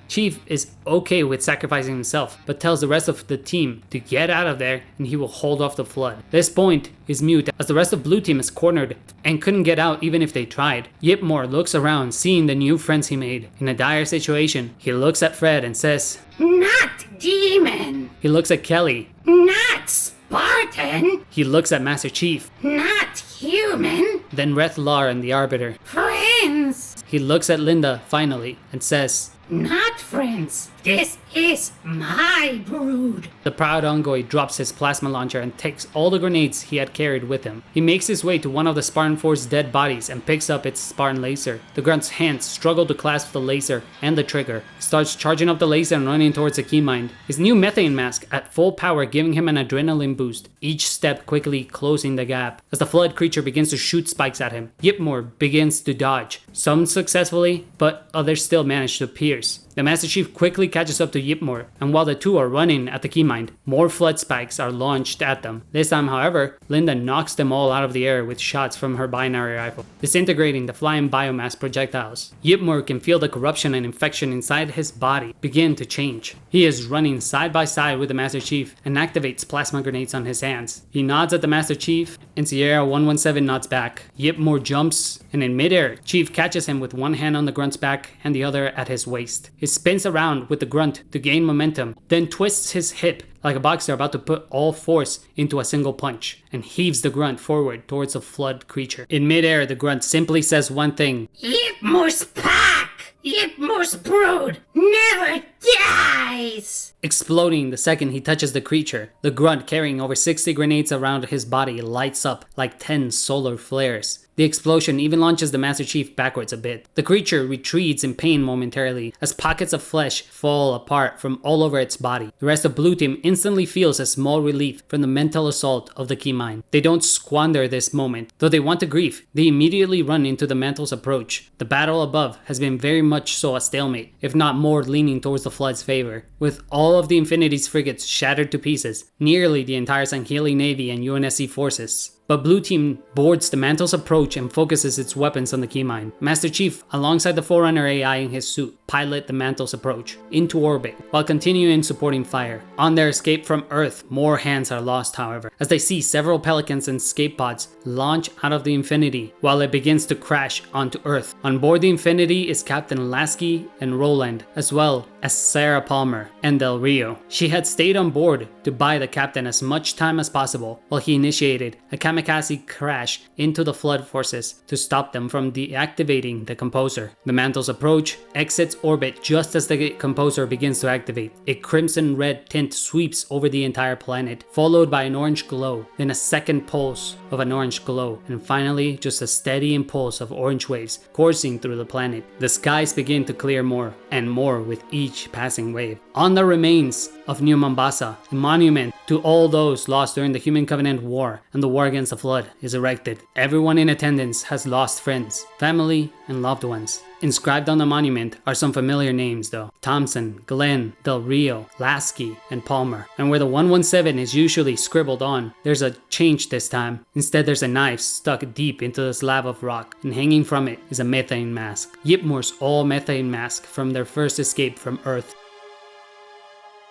Chief is okay with sacrificing himself, but tells the rest of the team to get out of there and he will hold off the Flood. This point is mute as the rest of Blue Team is cornered and couldn't get out even if they tried. Yipmore looks around, seeing the new friends he made. In a dire situation, he looks at Fred and says,
"Not demon,
he looks at Kelly,
not Spartan,
he looks at Master Chief,
not human,
then Rethlar and the Arbiter.
friends,
He looks at Linda finally and says,
not friends. This is my brood."
The proud Ongoy drops his plasma launcher and takes all the grenades he had carried with him. He makes his way to one of the Spartan Force's dead bodies and picks up its Spartan laser. The grunt's hands struggle to clasp the laser and the trigger. He starts charging up the laser and running towards the Keymind, his new methane mask at full power giving him an adrenaline boost, each step quickly closing the gap. As the Flood creature begins to shoot spikes at him, Yipmore begins to dodge, some successfully, but others still manage to pierce. The Master Chief quickly catches up to Yipmor, and while the two are running at the Keymind, more flood spikes are launched at them. This time, however, Linda knocks them all out of the air with shots from her binary rifle, disintegrating the flying biomass projectiles. Yipmor can feel the corruption and infection inside his body begin to change. He is running side by side with the Master Chief and activates plasma grenades on his hands. He nods at the Master Chief, and Sierra 117 nods back. Yipmor jumps, and in midair, Chief catches him with one hand on the grunt's back and the other at his waist. He spins around with the grunt to gain momentum, then twists his hip like a boxer about to put all force into a single punch, and heaves the grunt forward towards the flood creature. In midair, the grunt simply says one thing:
Yipmor's pack! Yipmor's brood never dies!
Exploding the second he touches the creature. The grunt, carrying over 60 grenades around his body, lights up like 10 solar flares. The explosion even launches the Master Chief backwards a bit. The creature retreats in pain momentarily as pockets of flesh fall apart from all over its body. The rest of Blue Team instantly feels a small relief from the mental assault of the Keymind. They don't squander this moment. Though they want to grief, they immediately run into the Mantle's approach. The battle above has been very much so a stalemate, if not more leaning towards the Flood's favor. With all of the Infinity's frigates shattered to pieces, nearly the entire Sangheili Navy and UNSC forces. But Blue Team boards the Mantle's approach and focuses its weapons on the Keymind. Master Chief, alongside the Forerunner AI in his suit, pilot the Mantle's approach into orbit while continuing supporting fire. On their escape from Earth, more hands are lost, however, as they see several Pelicans and escape pods launch out of the Infinity while it begins to crash onto Earth. On board the Infinity is Captain Lasky and Roland, as well as Sarah Palmer and Del Rio. She had stayed on board to buy the captain as much time as possible while he initiated a kamikaze crash into the flood forces to stop them from deactivating the composer. The Mantle's approach exits orbit just as the composer begins to activate. A crimson red tint sweeps over the entire planet, followed by an orange glow, then a second pulse of an orange glow, and finally just a steady impulse of orange waves coursing through the planet. The skies begin to clear more and more with each passing wave. On the remains of New Mombasa, a monument to all those lost during the Human Covenant War and the war against the Flood is erected. Everyone in attendance has lost friends, family, and loved ones. Inscribed on the monument are some familiar names though: Thompson, Glenn, Del Rio, Lasky, and Palmer. And where the 117 is usually scribbled on, there's a change this time. Instead, there's a knife stuck deep into the slab of rock, and hanging from it is a methane mask. Yipmor's all-methane mask from their first escape from Earth.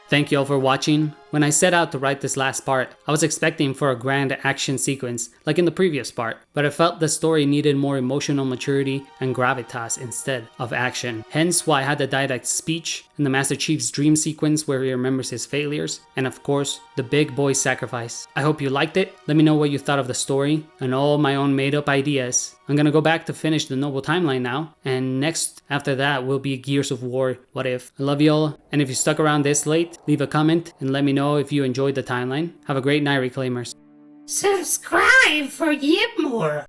Thank you all for watching. When I set out to write this last part, I was expecting for a grand action sequence like in the previous part, but I felt the story needed more emotional maturity and gravitas instead of action. Hence why I had the Didact's speech and the Master Chief's dream sequence where he remembers his failures, and of course, the big boy sacrifice. I hope you liked it. Let me know what you thought of the story and all my own made up ideas. I'm gonna go back to finish the Noble Timeline now, and next after that will be Gears of War What If. I love you all, and if you stuck around this late, leave a comment and let me know if you enjoyed the timeline. Have a great night, Reclaimers.
Subscribe for Yipmor!